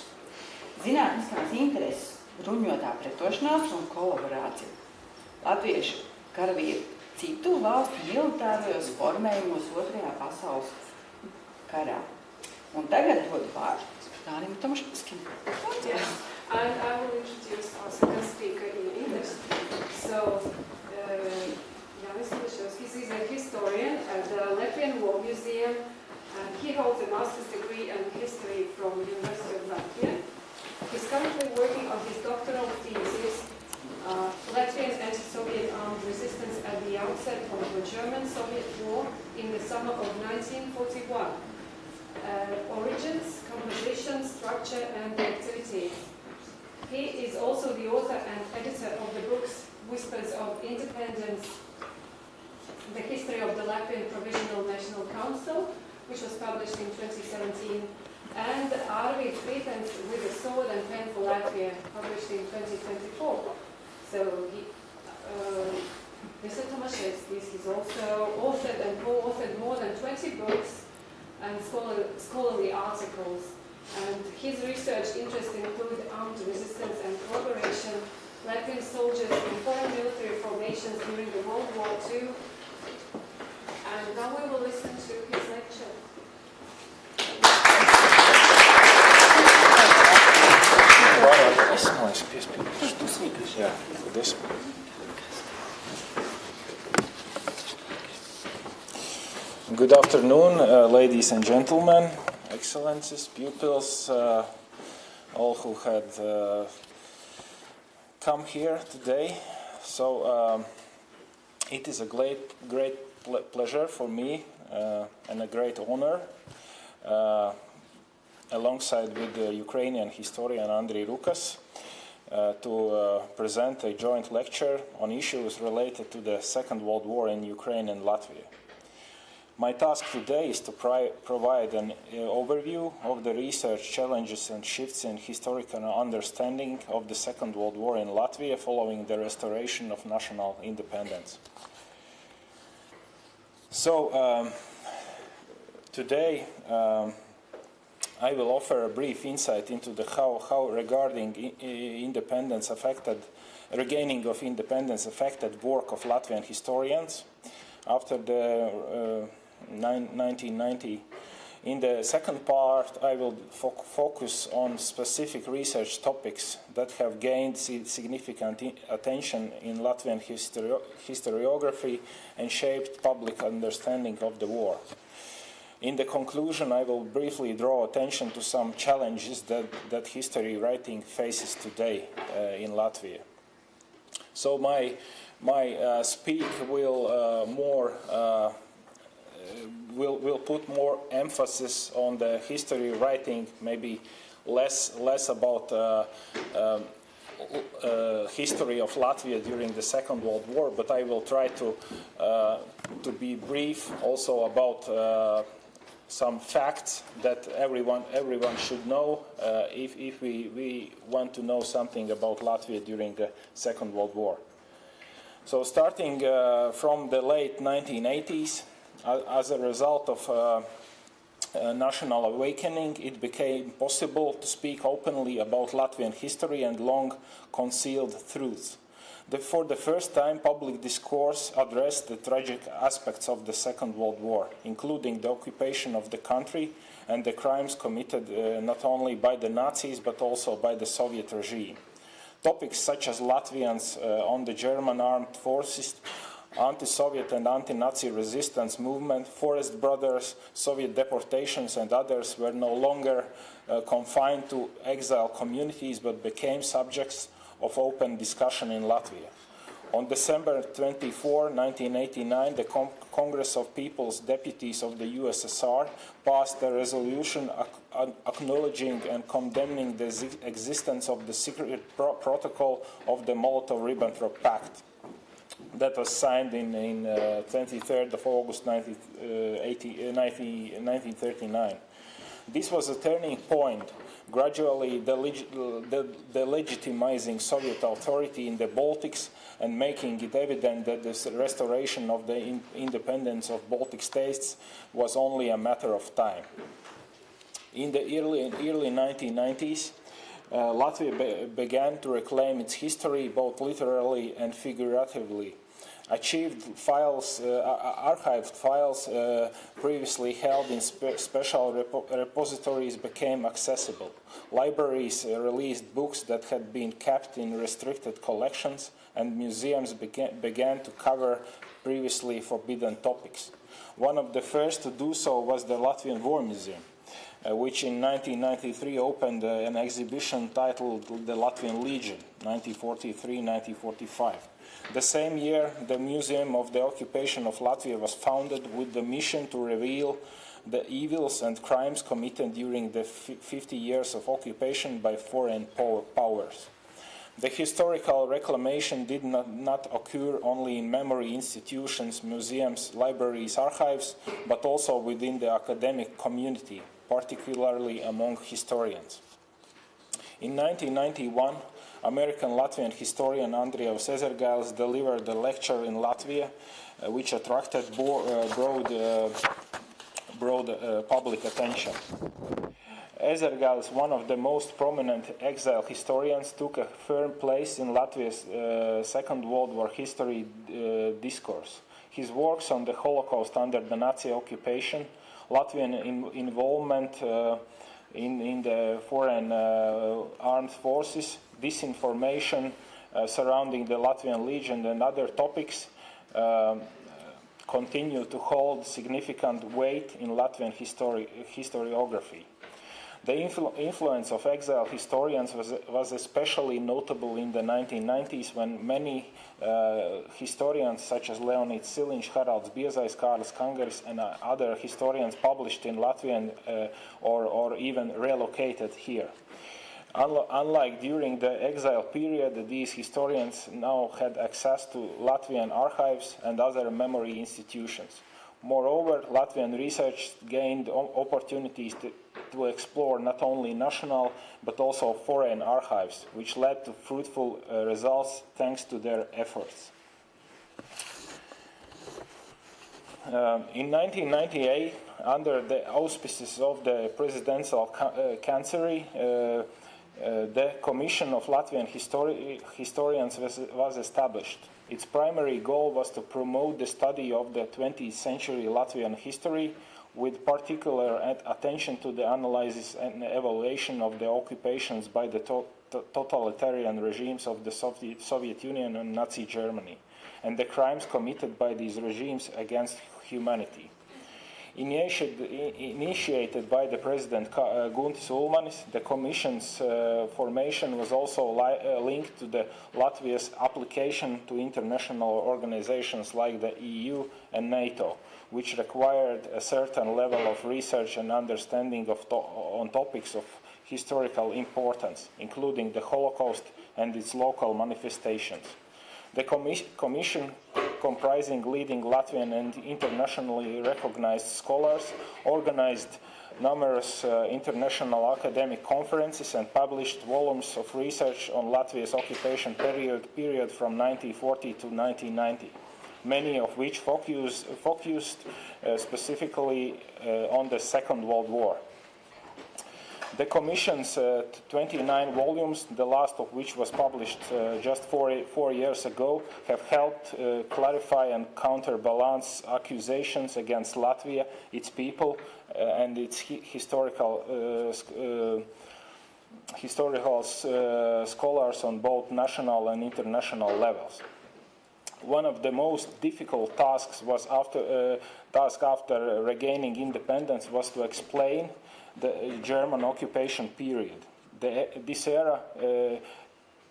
[SPEAKER 1] Zinātniskās intereses, bruņotā pretošanās un kolaborācija. Latviešu karavīri citu valstu militārajos formējumos Otrajā pasaules karā. Un tagad dodu vārdu Jāņam Tomaševskim.
[SPEAKER 2] Yes, and I will introduce our second speaker in English. So, Jānis Tomaševskis is a historian at the Latvian War Museum, and he holds a master's degree in history from the University of Latvia. He's currently working on his doctoral thesis, Latvian anti-Soviet armed resistance at the outset of the German-Soviet War in the summer of 1941. Origins, composition, structure, and activities. He is also the author and editor of the books Whispers of Independence, The History of the Latvian Provisional National Council, which was published in 2017, and Andrii Rukkas with a Sword and Pen for Latvia, published in 2024. So Mr. Tomaševskis has also authored and co-authored more than 20 books and scholarly articles. And his research interests include armed resistance and collaboration, Latvian soldiers in foreign military formations during the World War II. And now we will listen to his lecture.
[SPEAKER 6] Good afternoon, ladies and gentlemen, excellencies, pupils, all who had come here today. So it is a great pleasure for me and a great honor, alongside with the Ukrainian historian Andrii Rukkas, to present a joint lecture on issues related to the Second World War in Ukraine and Latvia. My task today is to provide an overview of the research challenges and shifts in historical understanding of the Second World War in Latvia following the restoration of national independence. So today I will offer a brief insight into the how regarding independence regaining of independence affected work of Latvian historians after the 1990. In the second part, I will focus on specific research topics that have gained significant attention in Latvian historiography and shaped public understanding of the war. In the conclusion, I will briefly draw attention to some challenges that history writing faces today in Latvia. So my speak will will put more emphasis on the history writing, maybe less about history of Latvia during the Second World War, but I will try to be brief also about some facts that everyone should know if we want to know something about Latvia during the Second World War. So starting from the late 1980s, as a result of national awakening, it became possible to speak openly about Latvian history and long concealed truths. For the first time, public discourse addressed the tragic aspects of the Second World War, including the occupation of the country and the crimes committed not only by the Nazis but also by the Soviet regime. Topics such as Latvians on the German armed forces, anti-Soviet and anti-Nazi resistance movement, Forest Brothers, Soviet deportations and others were no longer confined to exile communities but became subjects of open discussion in Latvia. On December 24, 1989, the Congress of People's Deputies of the USSR passed a resolution acknowledging and condemning the existence of the secret protocol of the Molotov-Ribbentrop Pact that was signed in 23rd of August 1939. This was a turning point, gradually delegitimizing Soviet authority in the Baltics and making it evident that the restoration of the independence of Baltic states was only a matter of time. In the early 1990s, Latvia began to reclaim its history both literally and figuratively. Archived files previously held in special repositories became accessible. Libraries released books that had been kept in restricted collections, and museums began to cover previously forbidden topics. One of the first to do so was the Latvian War Museum, which in 1993 opened an exhibition titled The Latvian Legion, 1943-1945. The same year, the Museum of the Occupation of Latvia was founded with the mission to reveal the evils and crimes committed during the 50 years of occupation by foreign powers. The historical reclamation did not occur only in memory institutions, museums, libraries, archives, but also within the academic community, particularly among historians. In 1991, American Latvian historian Andrija Rukasa delivered a lecture in Latvia, which attracted broad public attention. Ezergals, one of the most prominent exile historians, took a firm place in Latvia's Second World War history discourse. His works on the Holocaust under the Nazi occupation, Latvian involvement in the foreign armed forces, disinformation surrounding the Latvian Legion and other topics continue to hold significant weight in Latvian historiography. The influence of exile historians was especially notable in the 1990s when many historians such as Leonids Siliņš, Haralds Biezais, Kārlis Kangaris and other historians published in Latvian or even relocated here. Unlike during the exile period, these historians now had access to Latvian archives and other memory institutions. Moreover, Latvian research gained opportunities to explore not only national but also foreign archives, which led to fruitful results thanks to their efforts. In 1998, under the auspices of the Presidential Chancery, the Commission of Latvian Historians was established. Its primary goal was to promote the study of the 20th century Latvian history, with particular attention to the analysis and evaluation of the occupations by the totalitarian regimes of the Soviet Union and Nazi Germany, and the crimes committed by these regimes against humanity. Initiated by the President Guntis Ulmanis, the Commission's formation was also linked to the Latvia's application to international organizations like the EU and NATO, which required a certain level of research and understanding on topics of historical importance, including the Holocaust and its local manifestations. The Commission, comprising leading Latvian and internationally recognized scholars, organized numerous international academic conferences and published volumes of research on Latvia's occupation period from 1940 to 1990, many of which focused specifically on the Second World War. The Commission's 29 volumes, the last of which was published just 4 years ago, have helped clarify and counterbalance accusations against Latvia, its people, and its historical scholars on both national and international levels. One of the most difficult tasks after regaining independence was to explain the German occupation period. This era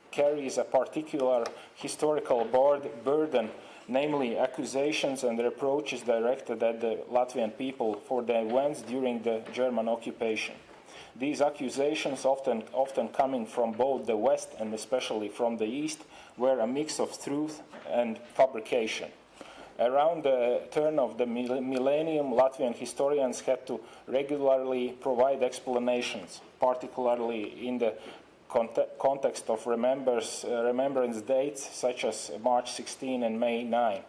[SPEAKER 6] carries a particular historical burden, namely accusations and reproaches directed at the Latvian people for the events during the German occupation. These accusations, often coming from both the West and especially from the East, were a mix of truth and fabrication. Around the turn of the millennium, Latvian historians had to regularly provide explanations, particularly in the context of remembrance dates such as March 16 and May 9.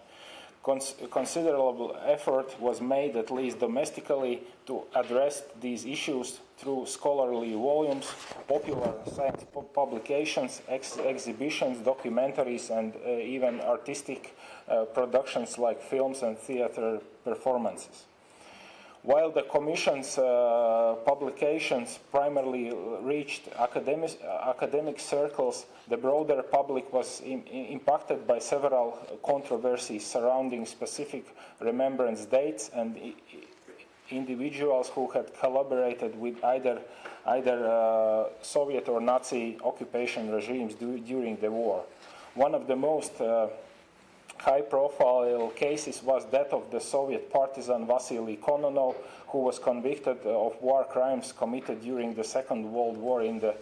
[SPEAKER 6] Considerable effort was made, at least domestically, to address these issues through scholarly volumes, popular science publications, exhibitions, documentaries, and even artistic productions like films and theater performances. While the Commission's publications primarily reached academic circles, the broader public was impacted by several controversies surrounding specific remembrance dates and individuals who had collaborated with either Soviet or Nazi occupation regimes during the war. One of the most high-profile cases was that of the Soviet partisan Vasily Kononov, who was convicted of war crimes committed during the Second World War in the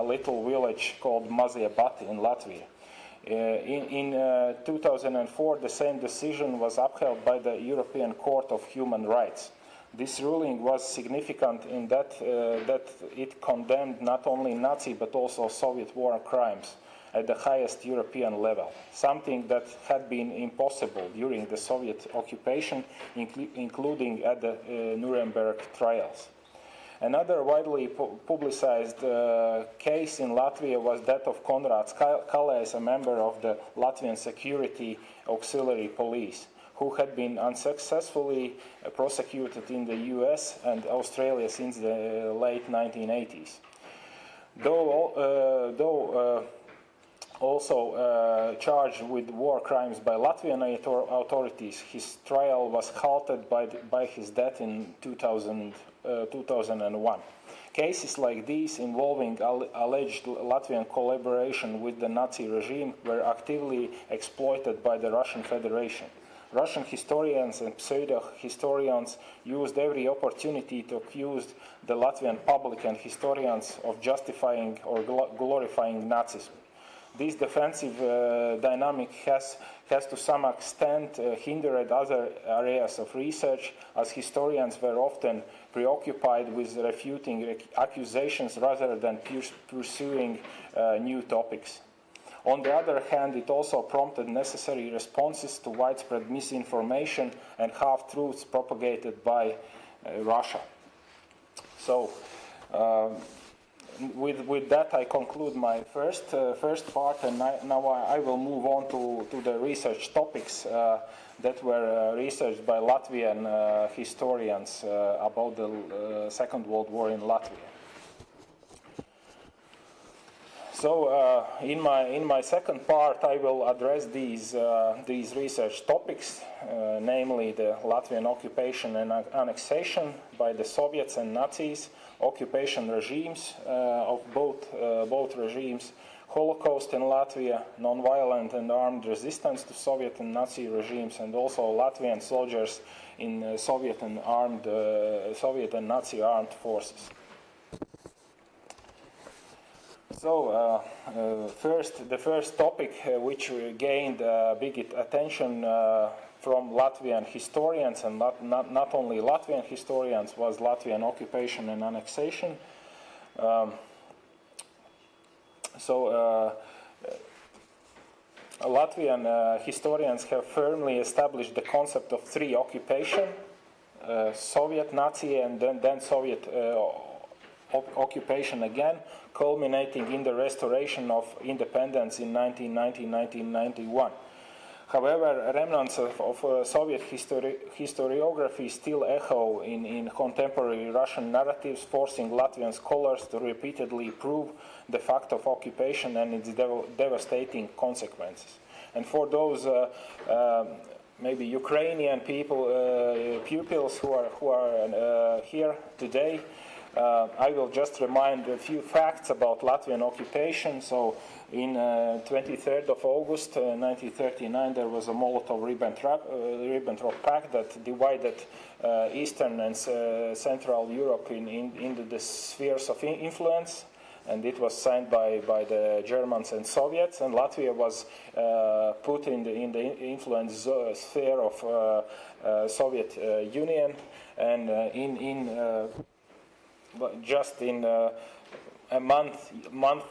[SPEAKER 6] little village called Maijā in Latvia. In 2004, the same decision was upheld by the European Court of Human Rights. This ruling was significant in that it condemned not only Nazi but also Soviet war crimes at the highest European level, something that had been impossible during the Soviet occupation, including at the Nuremberg trials. Another widely publicized case in Latvia was that of Konrads Kalējs, a member of the Latvian Security Auxiliary Police, who had been unsuccessfully prosecuted in the US and Australia since the late 1980s. Though also charged with war crimes by Latvian authorities, his trial was halted by his death in 2001. Cases like these involving alleged Latvian collaboration with the Nazi regime were actively exploited by the Russian Federation. Russian historians and pseudo-historians used every opportunity to accuse the Latvian public and historians of justifying or glorifying Nazism. This defensive dynamic has to some extent hindered other areas of research, as historians were often preoccupied with refuting accusations rather than pursuing new topics. On the other hand, it also prompted necessary responses to widespread misinformation and half-truths propagated by Russia. So, with that, I conclude my first part, and now I will move on to the research topics that were researched by Latvian historians about the Second World War in Latvia. So in my second part, I will address these research topics, namely the Latvian occupation and annexation by the Soviets and Nazis, occupation regimes of both regimes, Holocaust in Latvia, non-violent and armed resistance to Soviet and Nazi regimes, and also Latvian soldiers in Soviet and Nazi armed forces. So the first topic which gained big attention from Latvian historians, and not only Latvian historians, was Latvian occupation and annexation. Latvian historians have firmly established the concept of three occupation, Soviet, Nazi, and then Soviet occupation again, culminating in the restoration of independence in 1990-1991. However, remnants of Soviet historiography still echo in contemporary Russian narratives, forcing Latvian scholars to repeatedly prove the fact of occupation and its devastating consequences. And for those maybe Ukrainian pupils who are here today, I will just remind a few facts about Latvian occupation. So, in 23rd of August 1939, there was a Molotov-Ribbentrop Pact that divided Eastern and Central Europe into the spheres of influence, and it was signed by the Germans and Soviets. And Latvia was put in the influence sphere of Soviet Union, and just in a month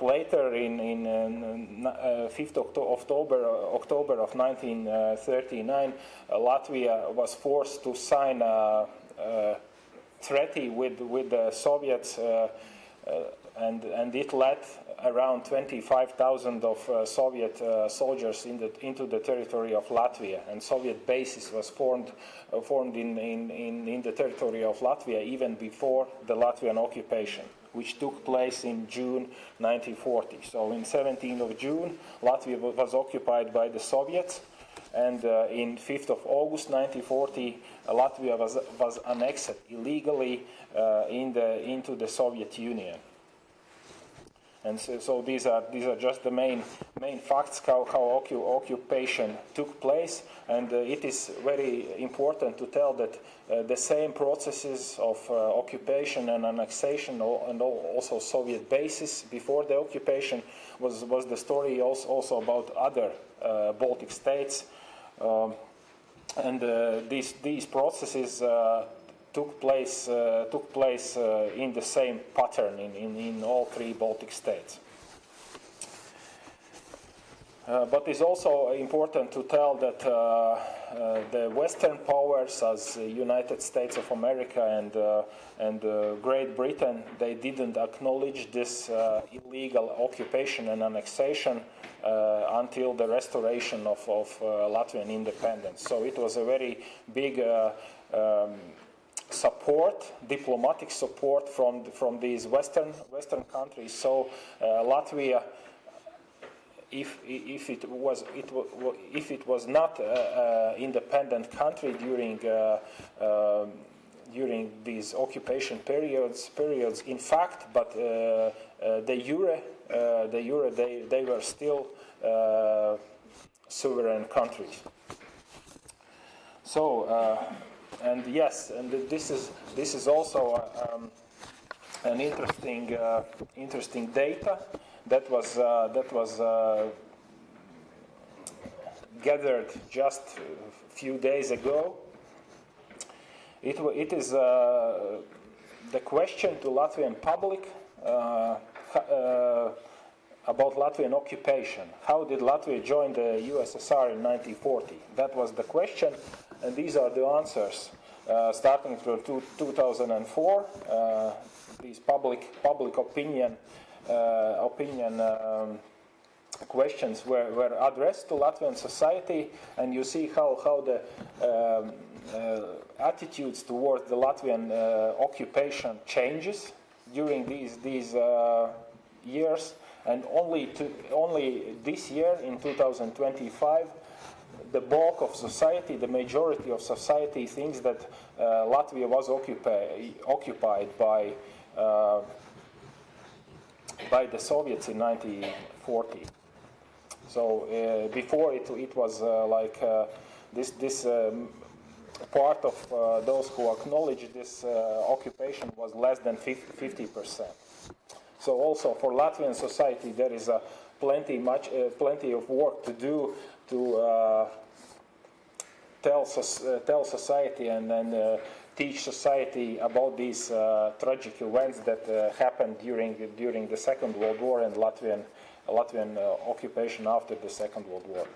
[SPEAKER 6] later, in 5th October of 1939, Latvia was forced to sign a treaty with the Soviets, and it led around 25,000 of Soviet soldiers into the territory of Latvia, and Soviet bases was formed in the territory of Latvia even before the Latvian occupation, which took place in June 1940. So in 17th of June, Latvia was occupied by the Soviets, and in 5th of August 1940, Latvia was annexed illegally into the Soviet Union. And so these are just the main facts how occupation took place, and it is very important to tell that the same processes of occupation and annexation and also Soviet bases before the occupation was the story also about other Baltic states, and these processes took place in the same pattern in all three Baltic states. But it's also important to tell that the Western powers, as United States of America and Great Britain, they didn't acknowledge this illegal occupation and annexation until the restoration of Latvian independence. So it was a very big diplomatic support from these Western countries. So Latvia, if it was not an independent country during these occupation periods, in fact, but de jure they were still sovereign countries. So. And yes, and this is also an interesting data that was gathered just a few days ago. It is the question to Latvian public about Latvian occupation. How did Latvia join the USSR in 1940? That was the question. And these are the answers, starting from 2004. These public opinion questions were addressed to Latvian society, and you see how the attitudes towards the Latvian occupation changes during these years. And only this year, in 2025, the bulk of society, the majority of society thinks that Latvia was occupied by the Soviets in 1940. So before it was this part of those who acknowledge this occupation was less than 50%. So also for Latvian society there is plenty of work to do to tell society and then teach society about these tragic events that happened during the Second World War and Latvian occupation after the Second World War.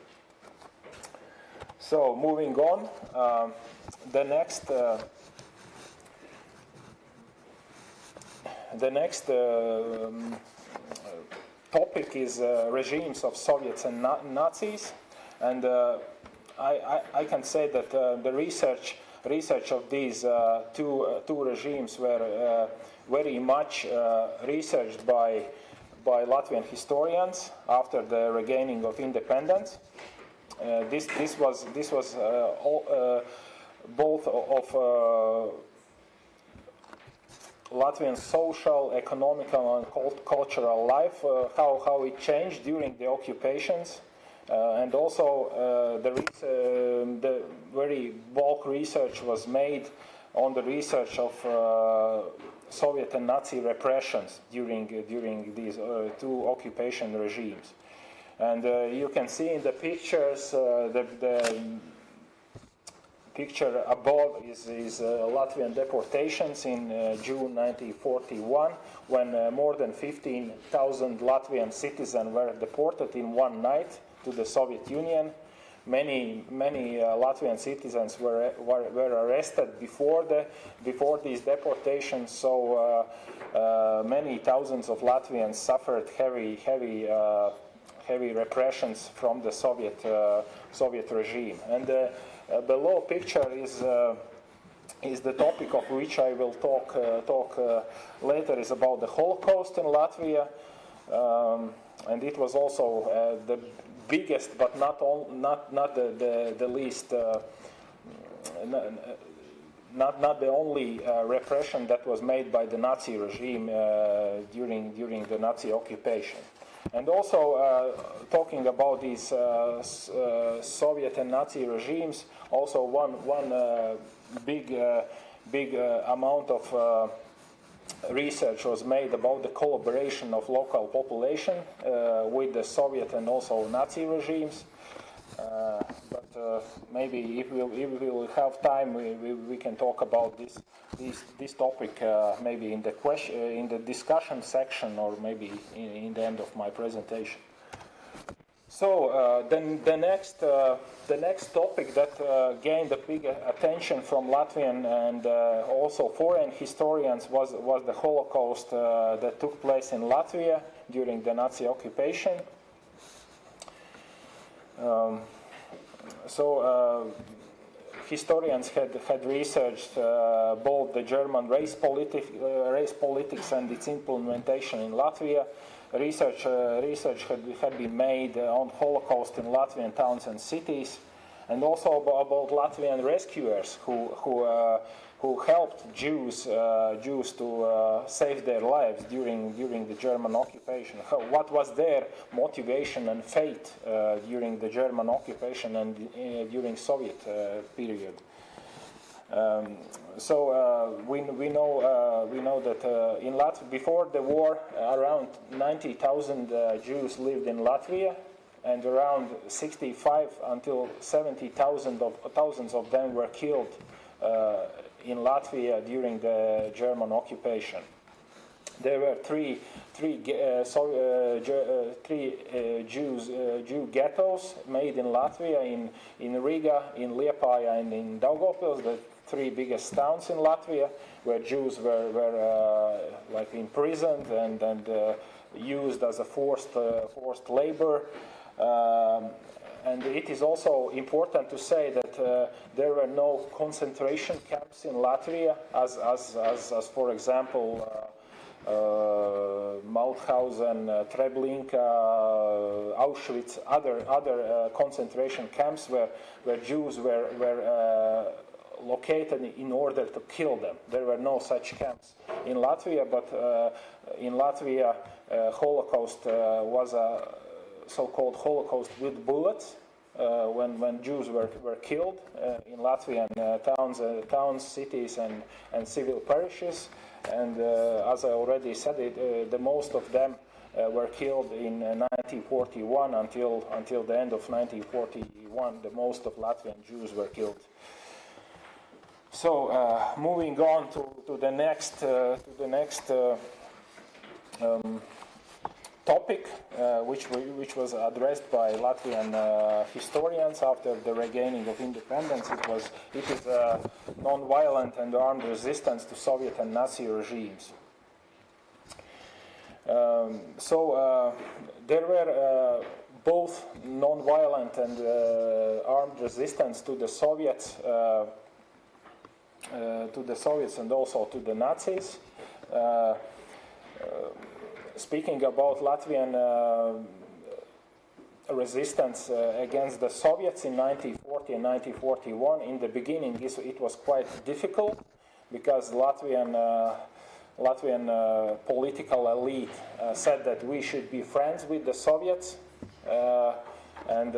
[SPEAKER 6] So moving on, the next topic is regimes of Soviets and Nazis, and I can say that the research of these two regimes were very much researched by Latvian historians after the regaining of independence. This was both of Latvian social, economical, and cultural life, how it changed during the occupations, and also the very bulk research was made on the research of Soviet and Nazi repressions during these two occupation regimes. And you can see in the pictures, the picture above is Latvian deportations in June 1941, when more than 15,000 Latvian citizens were deported in one night to the Soviet Union. Many Latvian citizens were arrested before these deportations. So many thousands of Latvians suffered heavy repressions from the Soviet regime. And below picture is the topic of which I will talk later, is about the Holocaust in Latvia, and it was also the biggest, but not the least, not the only repression that was made by the Nazi regime during the Nazi occupation. And also talking about these Soviet and Nazi regimes, also one big amount of research was made about the collaboration of local population with the Soviet and also Nazi regimes. But maybe if we will have time, we can talk about this topic maybe in the discussion section, or maybe in the end of my presentation. So then the next topic that gained a big attention from Latvian and also foreign historians was the Holocaust that took place in Latvia during the Nazi occupation. So historians had researched both the German race politics and its implementation in Latvia. Research had been made on Holocaust in Latvian towns and cities, and also about Latvian rescuers who helped Jews to save their lives during the German occupation. What was their motivation and fate during the German occupation and during Soviet period? So we know that in Latvia before the war, around 90,000 Jews lived in Latvia, and around 65 until 70,000 of them were killed in Latvia during the German occupation. There were three Jew ghettos made in Latvia, in Riga, in Liepāja, and in Daugavpils, the three biggest towns in Latvia, where Jews were like imprisoned and used as a forced labor. And it is also important to say that there were no concentration camps in Latvia, as for example Mauthausen, Treblinka, Auschwitz, other concentration camps where Jews were located in order to kill them. There were no such camps in Latvia, but in Latvia, Holocaust was a so-called Holocaust with bullets. When Jews were killed in Latvian towns, cities, and civil parishes, and as I already said, the most of them were killed in 1941 until the end of 1941. The most of Latvian Jews were killed. So moving on to the next topic, which was addressed by Latvian historians after the regaining of independence. It is non-violent and armed resistance to Soviet and Nazi regimes. There were both non-violent and armed resistance to the Soviets, and also to the Nazis. Speaking about Latvian resistance against the Soviets in 1940 and 1941, in the beginning it was quite difficult because Latvian political elite said that we should be friends with the Soviets and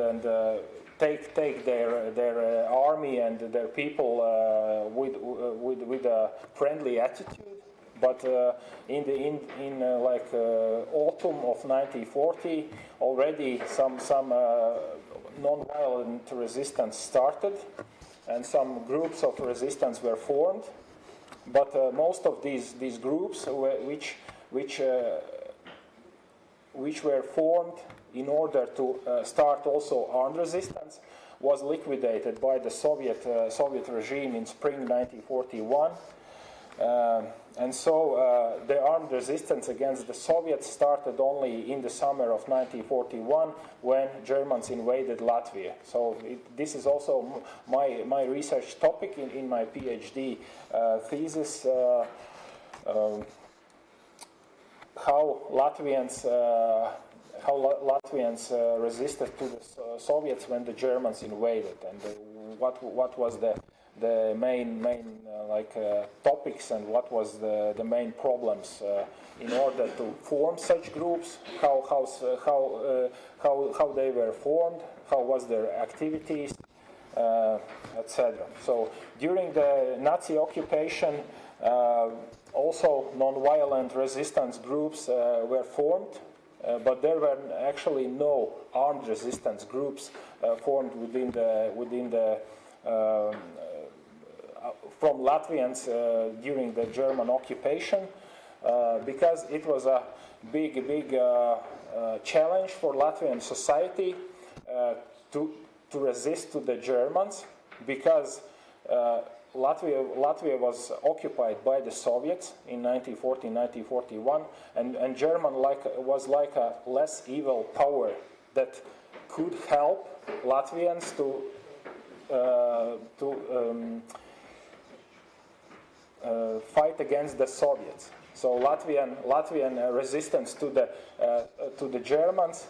[SPEAKER 6] take their army and their people with a friendly attitude. But in autumn of 1940, already some non-violent resistance started, and some groups of resistance were formed. But most of these groups, which were formed in order to start also armed resistance, was liquidated by the Soviet regime in spring 1941. And so the armed resistance against the Soviets started only in the summer of 1941 when Germans invaded Latvia. So this is also my research topic in my PhD thesis, how Latvians resisted to the Soviets when the Germans invaded, and what was the main topics and what was the main problems in order to form such groups, how they were formed, how was their activities, etc. So during the Nazi occupation, also non-violent resistance groups were formed, but there were actually no armed resistance groups formed within the from Latvians during the German occupation, because it was a big challenge for Latvian society to resist to the Germans, because Latvia was occupied by the Soviets in 1940, 1941, and German was like a less evil power that could help Latvians to fight against the Soviets. So Latvian resistance to the Germans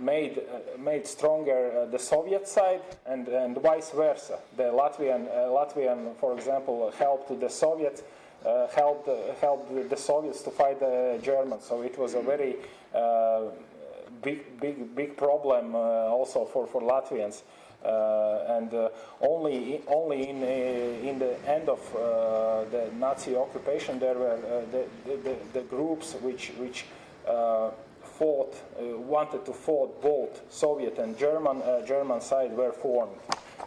[SPEAKER 6] made stronger the Soviet side, and vice versa. The Latvian, for example, helped to the Soviets, helped the Soviets to fight the Germans. So it was a very big problem also for Latvians. And only in the end of the Nazi occupation there were the groups which wanted to fight both Soviet and German side were formed,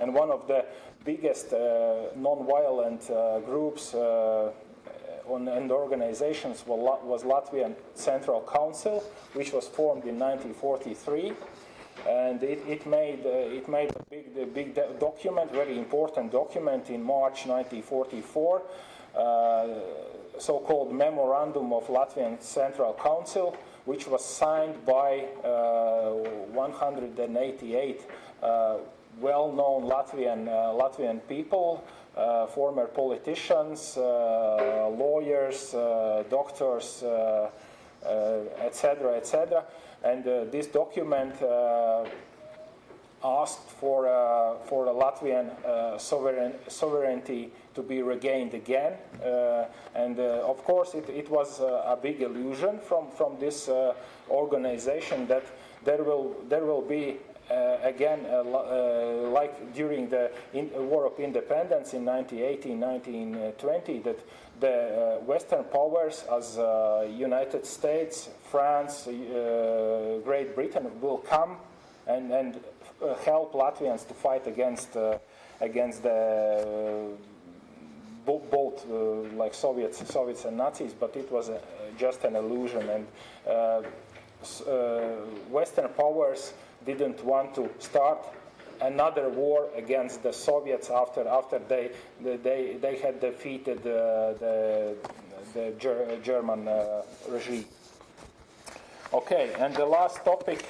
[SPEAKER 6] and one of the biggest non-violent groups and organizations was Latvian Central Council, which was formed in 1943. And it made a big document, very important document in March 1944, so-called Memorandum of Latvian Central Council, which was signed by 188 well-known Latvian people former politicians, lawyers, doctors, etc., etc. And this document asked for the Latvian sovereignty to be regained again, and of course it was a big illusion from this organization that there will be again like during the War of Independence in 1918-1920, that the Western powers as United States, France, Great Britain will come and help Latvians to fight against the both like Soviets and Nazis, but it was just an illusion, and Western powers didn't want to start another war against the Soviets after they had defeated the German regime. Okay, and the last topic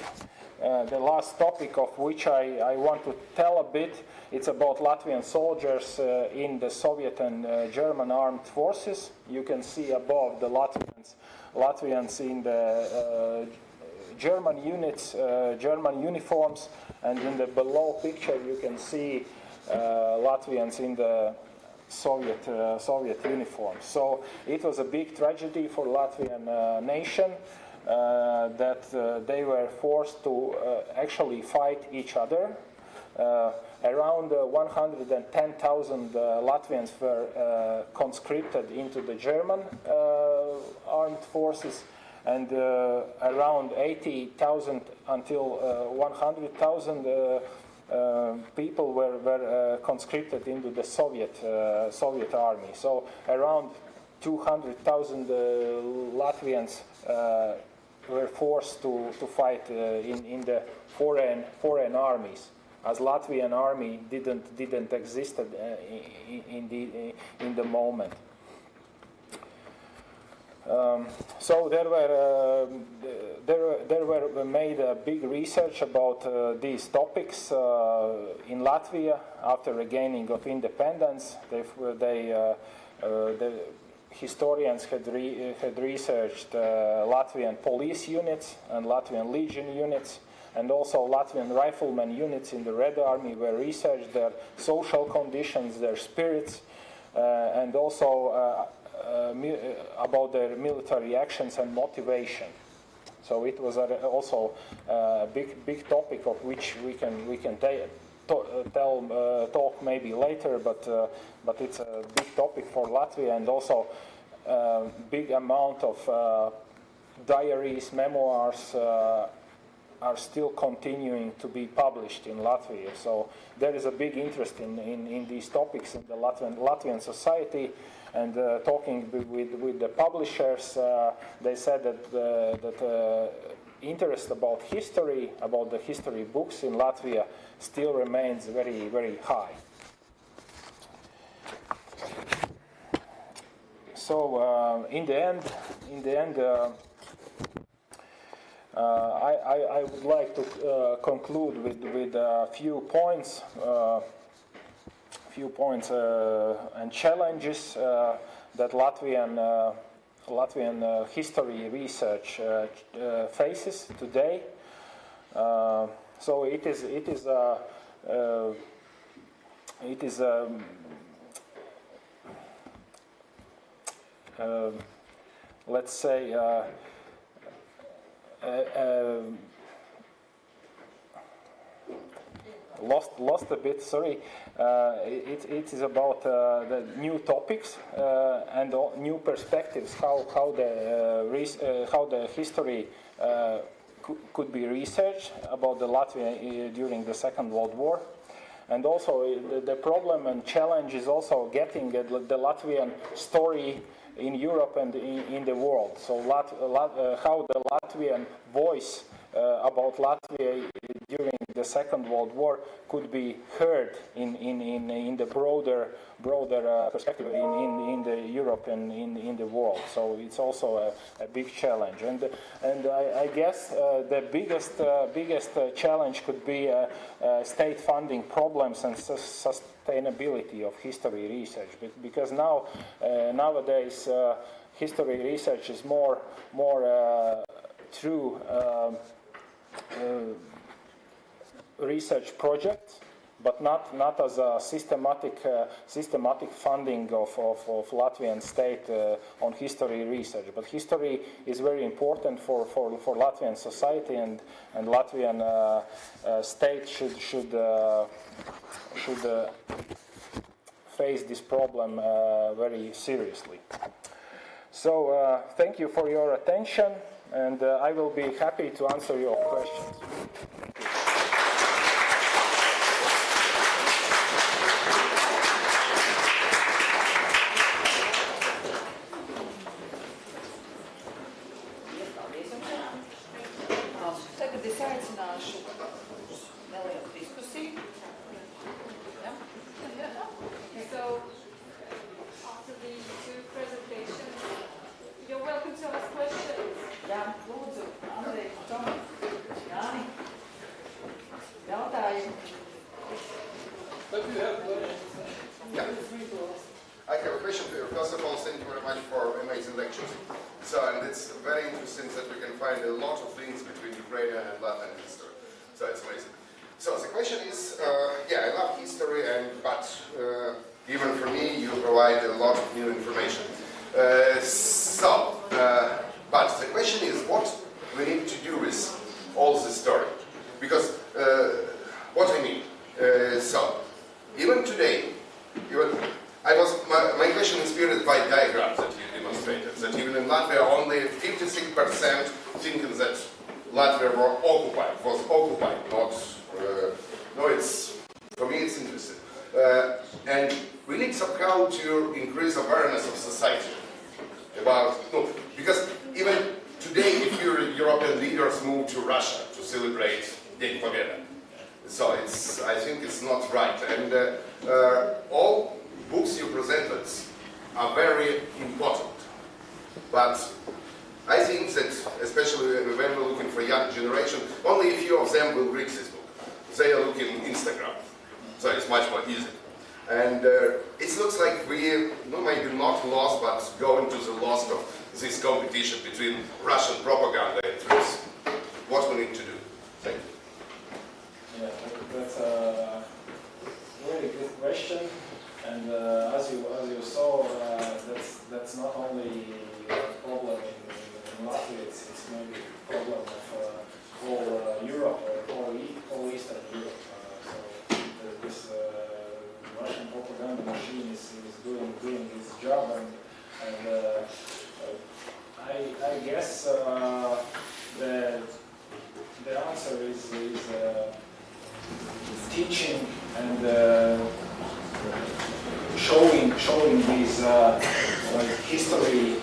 [SPEAKER 6] of which I want to tell a bit, it's about Latvian soldiers in the Soviet and German armed forces. You can see above the Latvians in the German units, German uniforms, and in the below picture you can see Latvians in the Soviet uniforms. So it was a big tragedy for Latvian nation that they were forced to actually fight each other. Around 110,000 Latvians were conscripted into the German armed forces, and around 80,000 until 100,000 people were conscripted into the Soviet army. So around 200,000 Latvians were forced to fight in the foreign armies, as Latvian army didn't exist in the moment. So there were made a big research about these topics in Latvia after regaining of independence. The historians had researched Latvian police units and Latvian Legion units, and also Latvian rifleman units in the Red Army were researched, their social conditions, their spirits, and also about their military actions and motivation. So it was also a big topic of which we can talk maybe later, but it's a big topic for Latvia, and also big amount of diaries, memoirs are still continuing to be published in Latvia. So there is a big interest in these topics in the Latvian society. And talking with the publishers, they said that interest about history, about the history books in Latvia, still remains very, very high. So in the end, I would like to conclude with a few points. And challenges that Latvian history research faces today. So it is let's say lost a bit. Sorry. It is about the new topics and new perspectives. How the history could be researched about the Latvia during the Second World War, and also the problem and challenge is also getting the Latvian story in Europe and in the world. So how the Latvian voice about Latvia during the Second World War could be heard in the broader perspective in the Europe and in the world. So it's also a big challenge. And I guess the biggest challenge could be state funding problems and sustainability of history research, because nowadays history research is more through research projects, but not as a systematic funding of Latvian state on history research. But history is very important for Latvian society, and Latvian state should face this problem very seriously. So thank you for your attention, and I will be happy to answer your questions. Thank you.
[SPEAKER 1] Tagad es aicināšu nelielu diskusiju.
[SPEAKER 2] So, after the two presentations, you're welcome to ask questions.
[SPEAKER 1] Jā, lūdzu, Andrija Tomaševska, Jāņa. Jautājumu.
[SPEAKER 7] Yeah. I have a question to you. First of all, thank you very much for amazing lectures. So, and it's very interesting that we can find a lot of links between Ukraine and Latvian history. So it's amazing. So the question is, I love history, but even for me, you provide a lot of new information. But the question is, what we need to do with all this story? Because what I mean, even today, my question is inspired by diagrams that you demonstrated. That even in Latvia, only 56% thinking that Latvia was occupied. Not, for me it's interesting. And we need somehow to increase awareness of society about, because even today, if European leaders move to Russia to celebrate День Победы, so I think it's not right. And all books you presented are very important. But I think that, especially when we're looking for young generation, only a few of them will read this book. They are looking Instagram, so it's much more easy. And it looks like we maybe not lost, but going to the loss of this competition between Russian propaganda and truth. What we need to do? Thank you.
[SPEAKER 6] Yeah, that's a really good question. And as you saw, that's not only a problem in Latvia. It's maybe a problem of whole Europe or whole Eastern Europe. So this Russian propaganda machine is doing its job, and I guess the answer is teaching and showing these history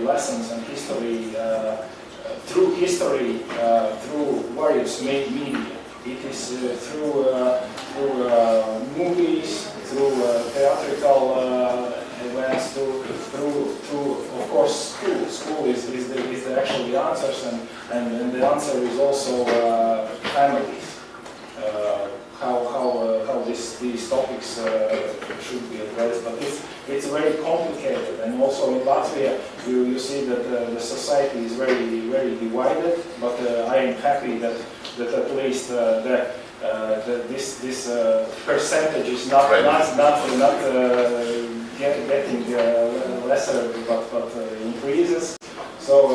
[SPEAKER 6] lessons and through various media. It is through movies, through theatrical events, through of course school. School is the actual answers, and the answer is also families. How these topics should be addressed, but it's very complicated, and also in Latvia you see that the society is very divided. But I am happy that at least this percentage is not getting lesser, but increases. So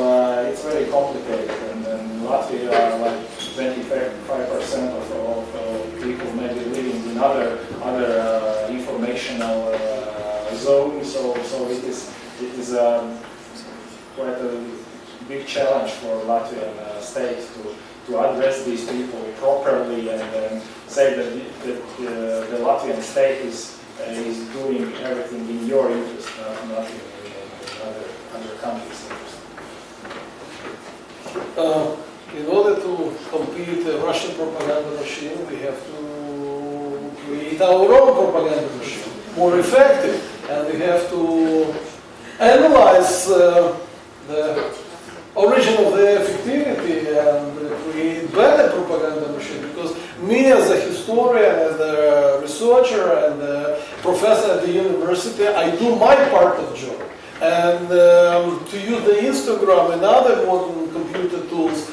[SPEAKER 6] it's very complicated, and Latvia, like 25% of people maybe living in other informational zones. So it is quite a big challenge for Latvian state to address these people properly and say that the Latvian state is doing everything in your interest, not in other countries' interest.
[SPEAKER 5] in order to compete the Russian propaganda machine, we have to create our own propaganda machine, more effective, and we have to analyze the origin of the effectivity and create better propaganda machine. Because me as a historian, as a researcher and a professor at the university, I do my part of the job. And to use the Instagram and other modern computer tools,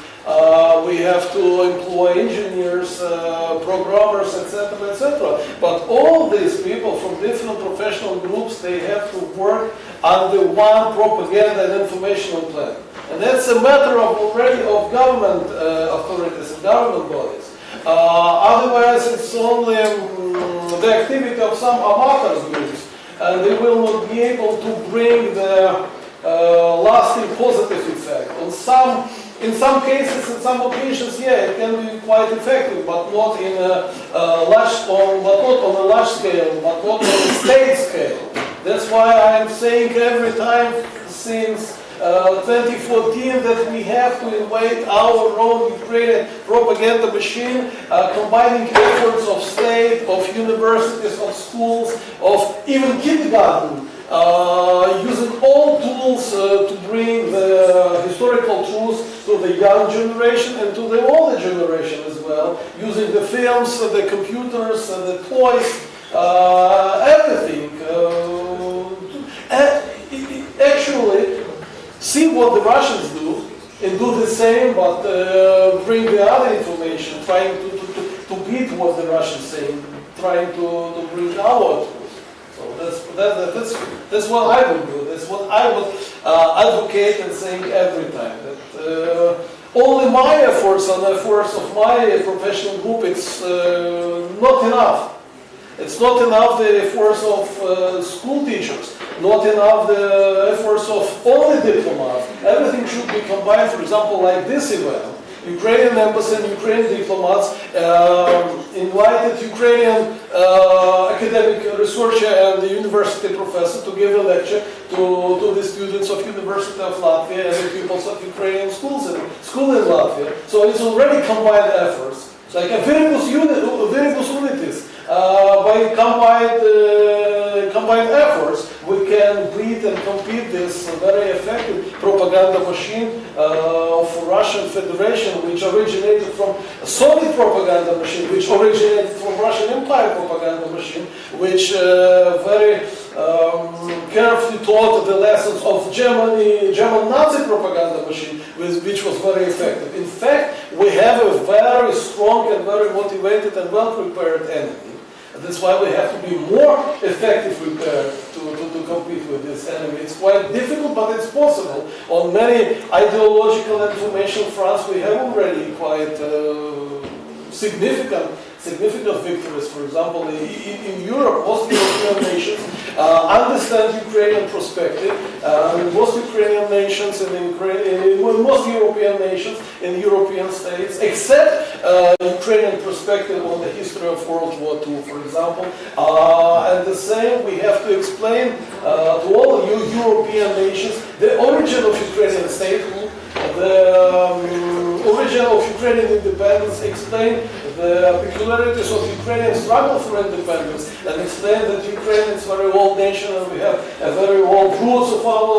[SPEAKER 5] we have to employ engineers, programmers, etc., etc. But all these people from different professional groups, they have to work under one propaganda and informational plan. And that's a matter of already of government authorities and government bodies. Otherwise, it's only the activity of some amateur groups, and they will not be able to bring the lasting positive effect. In some cases, in some occasions, yeah, it can be quite effective, but not in a large, but not on a large scale, but not on a state scale. That's why I'm saying every time since 2014 that we have to invade our own Ukrainian propaganda machine, combining efforts of state, of universities, of schools, of even kindergarten, using all tools to bring the historical truths to the young generation and to the older generation as well, using the films, the computers, the toys, everything. Actually, see what the Russians do and do the same, but bring the other information, trying to beat what the Russians say, trying to bring our tools. So that's what I would do. That's what I would advocate and saying every time. That only my efforts and the efforts of my professional group, it's not enough. It's not enough the efforts of school teachers, not enough the efforts of only diplomats. Everything should be combined. For example, like this event, Ukrainian embassy and Ukrainian diplomats invited Ukrainian academic researcher and the university professor to give a lecture to the students of University of Latvia and the pupils of Ukrainian schools in Latvia. So it's already combined efforts, like a viribus unitis. By combined efforts, we can beat and compete this very effective propaganda machine of Russian Federation, which originated from a Soviet propaganda machine, which originated from Russian Empire propaganda machine, which very carefully taught the lessons of German Nazi propaganda machine, which was very effective. In fact, we have a very strong and very motivated and well-prepared enemy. That's why we have to be more effective prepared to compete with this enemy. It's quite difficult, but it's possible. On many ideological and information fronts, we have already quite significant victories. For example, in Europe, most European nations understand Ukrainian perspective. Most Ukrainian nations most European nations in European states accept Ukrainian perspective on the history of World War II, for example. And the same, we have to explain to all European nations the origin of Ukrainian statehood, the origin of Ukrainian independence, explain the peculiarities of Ukrainian struggle for independence, and explain that Ukraine is a very old nation and we have a very old roots of our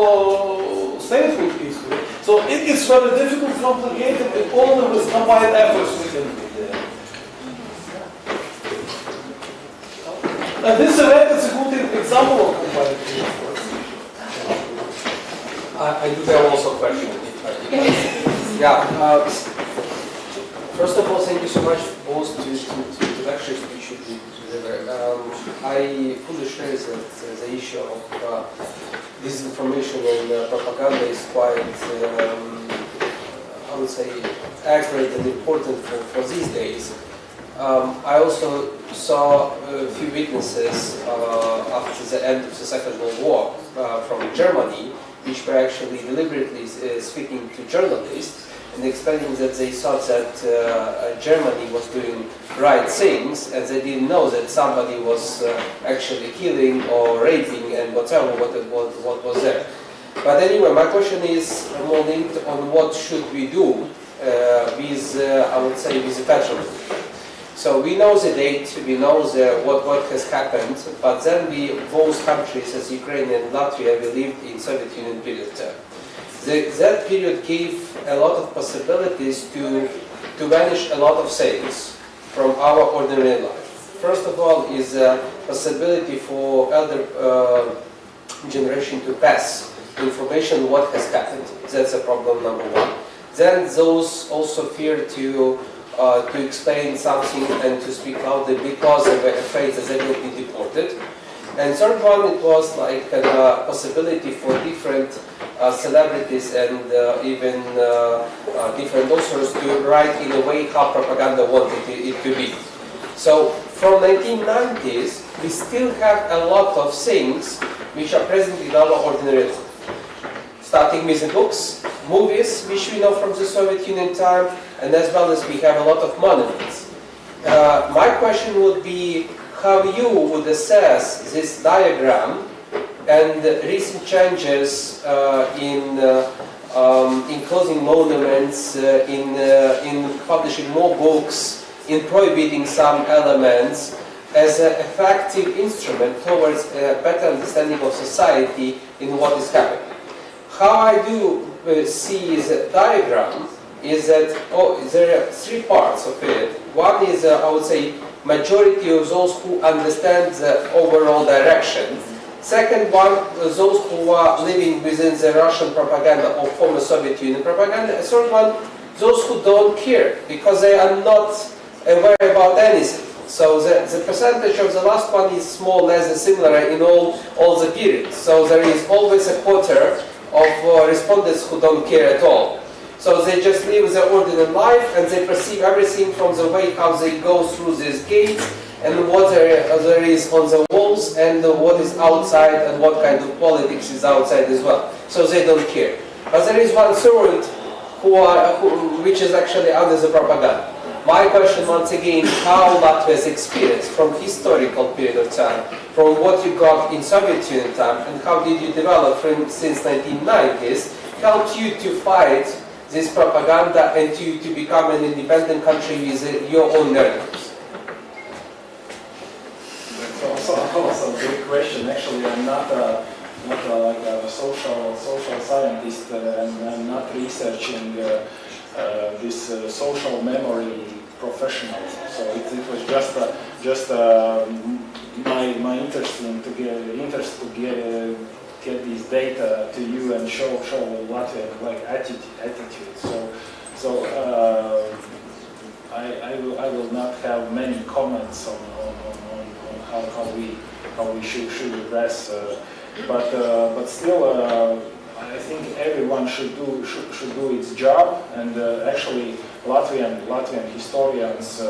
[SPEAKER 5] statehood history. So it's very difficult, complicated, and only with combined efforts we can do there. And this event is a good example of combined efforts.
[SPEAKER 3] I do have also a question. Yeah. First of all, thank you so much both to the lectures which you deliver. I fully share that the issue of disinformation and propaganda is quite, I would say, accurate and important for these days. I also saw a few witnesses after the end of the Second World War from Germany, which were actually deliberately speaking to journalists and explaining that they thought that Germany was doing right things, and they didn't know that somebody was actually killing or raping and whatever what was there. But anyway, my question is more linked on what should we do with, I would say, with the petrol. So we know the date, we know what has happened, but then both countries, as Ukraine and Latvia, we lived in Soviet Union period. That period gave a lot of possibilities to vanish a lot of things from our ordinary life. First of all is a possibility for elder generation to pass information what has happened. That's a problem number one. Then those also fear to explain something and to speak loudly because they were afraid that they will be deported. And third one, it was like a possibility for different celebrities and even different authors to write in a way how propaganda wanted it to be. So from 1990s, we still have a lot of things which are present in our ordinary life. Starting with the books, movies, which we know from the Soviet Union time, and as well as we have a lot of monuments. My question would be how you would assess this diagram and recent changes in closing monuments, in publishing more books, in prohibiting some elements as an effective instrument towards a better understanding of society in what is happening. How I do see the diagram is that there are three parts of it. One is, I would say, majority of those who understand the overall direction. Second one, those who are living within the Russian propaganda or former Soviet Union propaganda. Third one, those who don't care because they are not aware about anything. So the percentage of the last one is more or less similar in all the periods. So there is always a quarter of respondents who don't care at all. So they just live their ordinary life and they perceive everything from the way how they go through these gates and what there is on the walls and what is outside and what kind of politics is outside as well. So they don't care. But there is one third which is actually under the propaganda. My question once again, how Latvia's experience from historical period of time, from what you got in Soviet Union time, and how did you develop since 1990s, helped you to fight this propaganda and to become an independent country with your own narratives?
[SPEAKER 8] That's also a great question. Actually, I'm not like a social scientist, and I'm not researching this social memory professional. So it was just my interest to get these data to you and show Latvian like attitude. So I will not have many comments on how we should address, but still. I think everyone should do its job, and actually Latvian historians,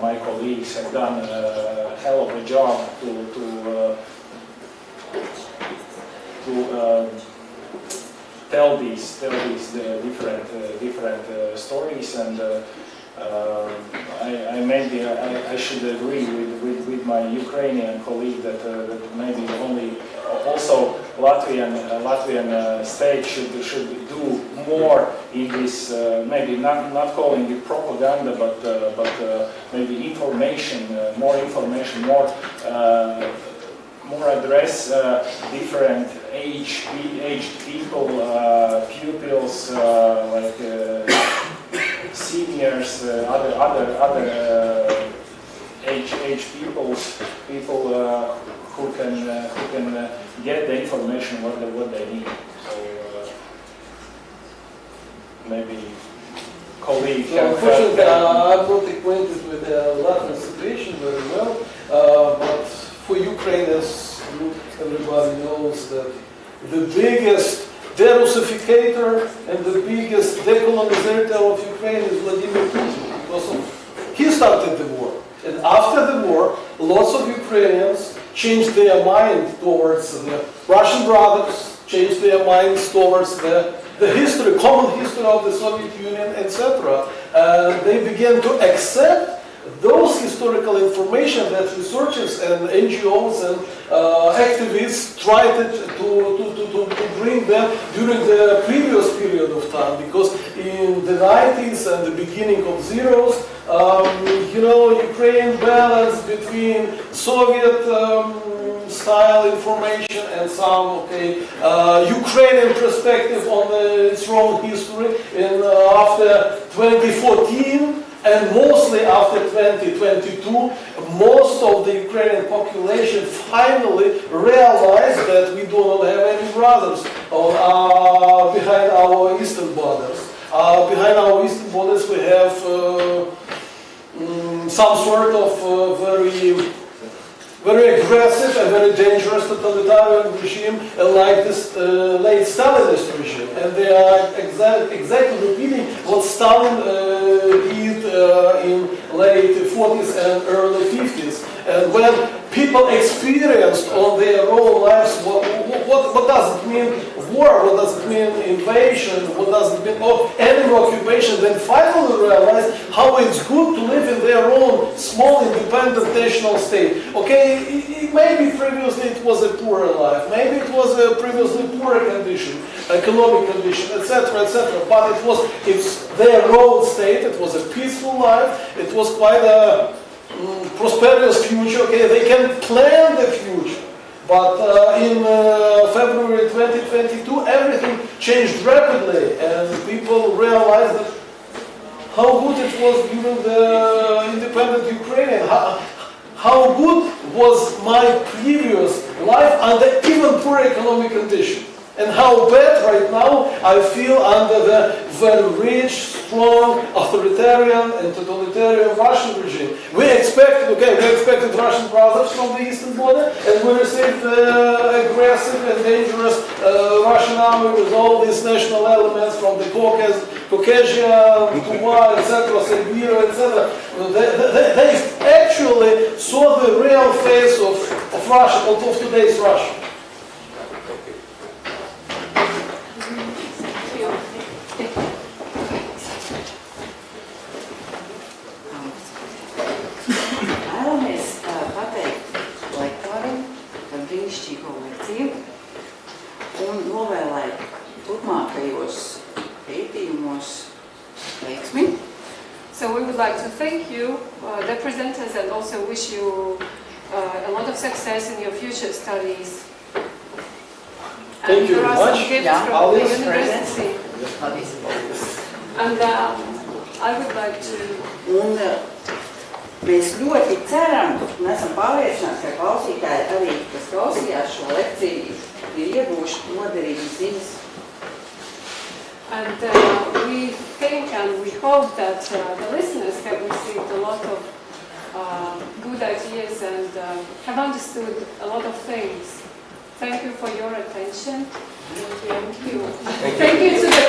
[SPEAKER 8] my colleagues, have done a hell of a job to tell these different stories, and I should agree with my Ukrainian colleague that maybe also Latvian state should do more in this, maybe not calling it propaganda, but maybe information, more address different aged people, pupils, like seniors, other aged people who can get the information what they need. So maybe colleague.
[SPEAKER 5] So unfortunately, I'm not acquainted with the Latvian situation very well, but for Ukraine, as everybody knows, that the biggest derussificator and the biggest decolonizer of Ukraine is Vladimir Putin, because he started the war. And after the war, lots of Ukrainians changed their mind towards the Russian brothers, changed their minds towards the history, common history of the Soviet Union, etc. They began to accept those historical information that researchers and NGOs and activists tried to bring them during the previous period of time, because in the 90s and the beginning of zeros, you know, Ukraine balance between Soviet style information and some Ukrainian perspective on its own history in after 2014 and mostly after 2022, most of the Ukrainian population finally realized that we do not have any brothers behind our eastern borders. Behind our eastern borders we have some sort of very aggressive and very dangerous totalitarian regime like this late Stalinist regime. And they are exactly repeating what Stalin did in late 40s and early 50s. And when people experienced on their own lives what does it mean war, what does it mean invasion, what does it mean enemy occupation, then finally realized how it's good to live in their own small independent national state. Okay, maybe previously it was a poorer life, maybe it was a previously poorer condition, economic condition, etc., etc. But it's their own state, it was a peaceful life, it was quite a prosperous future. Okay, they can plan the future. But in February 2022, everything changed rapidly, and people realized that how good it was during the independent Ukraine. How good was my previous life under even poor economic conditions, and how bad right now I feel under the very rich, strong, authoritarian and totalitarian Russian regime. We expected Russian brothers from the eastern border, and we received aggressive and dangerous Russian army with all these national elements from the Caucasia, Tuma, etc., Siberia, etc. They actually saw the real face of Russia, of today's Russia.
[SPEAKER 1] Un novēlēt turpmākajos pētījumos veiksmi.
[SPEAKER 2] So we would like to thank you, the presenters, and also wish you a lot of success in your future studies.
[SPEAKER 5] Thank you very much.
[SPEAKER 2] From
[SPEAKER 1] always
[SPEAKER 2] the university. And I would like to...
[SPEAKER 1] Un mēs ļoti ceram un esam pārliecināti, ka klausītāji arī, kas klausījās šo lekciju, ir ieguvuši noderīgas ziņas.
[SPEAKER 2] And we think and we hope that the listeners have received a lot of good ideas and have understood a lot of things. Thank you for your attention. Thank you. Thank you to the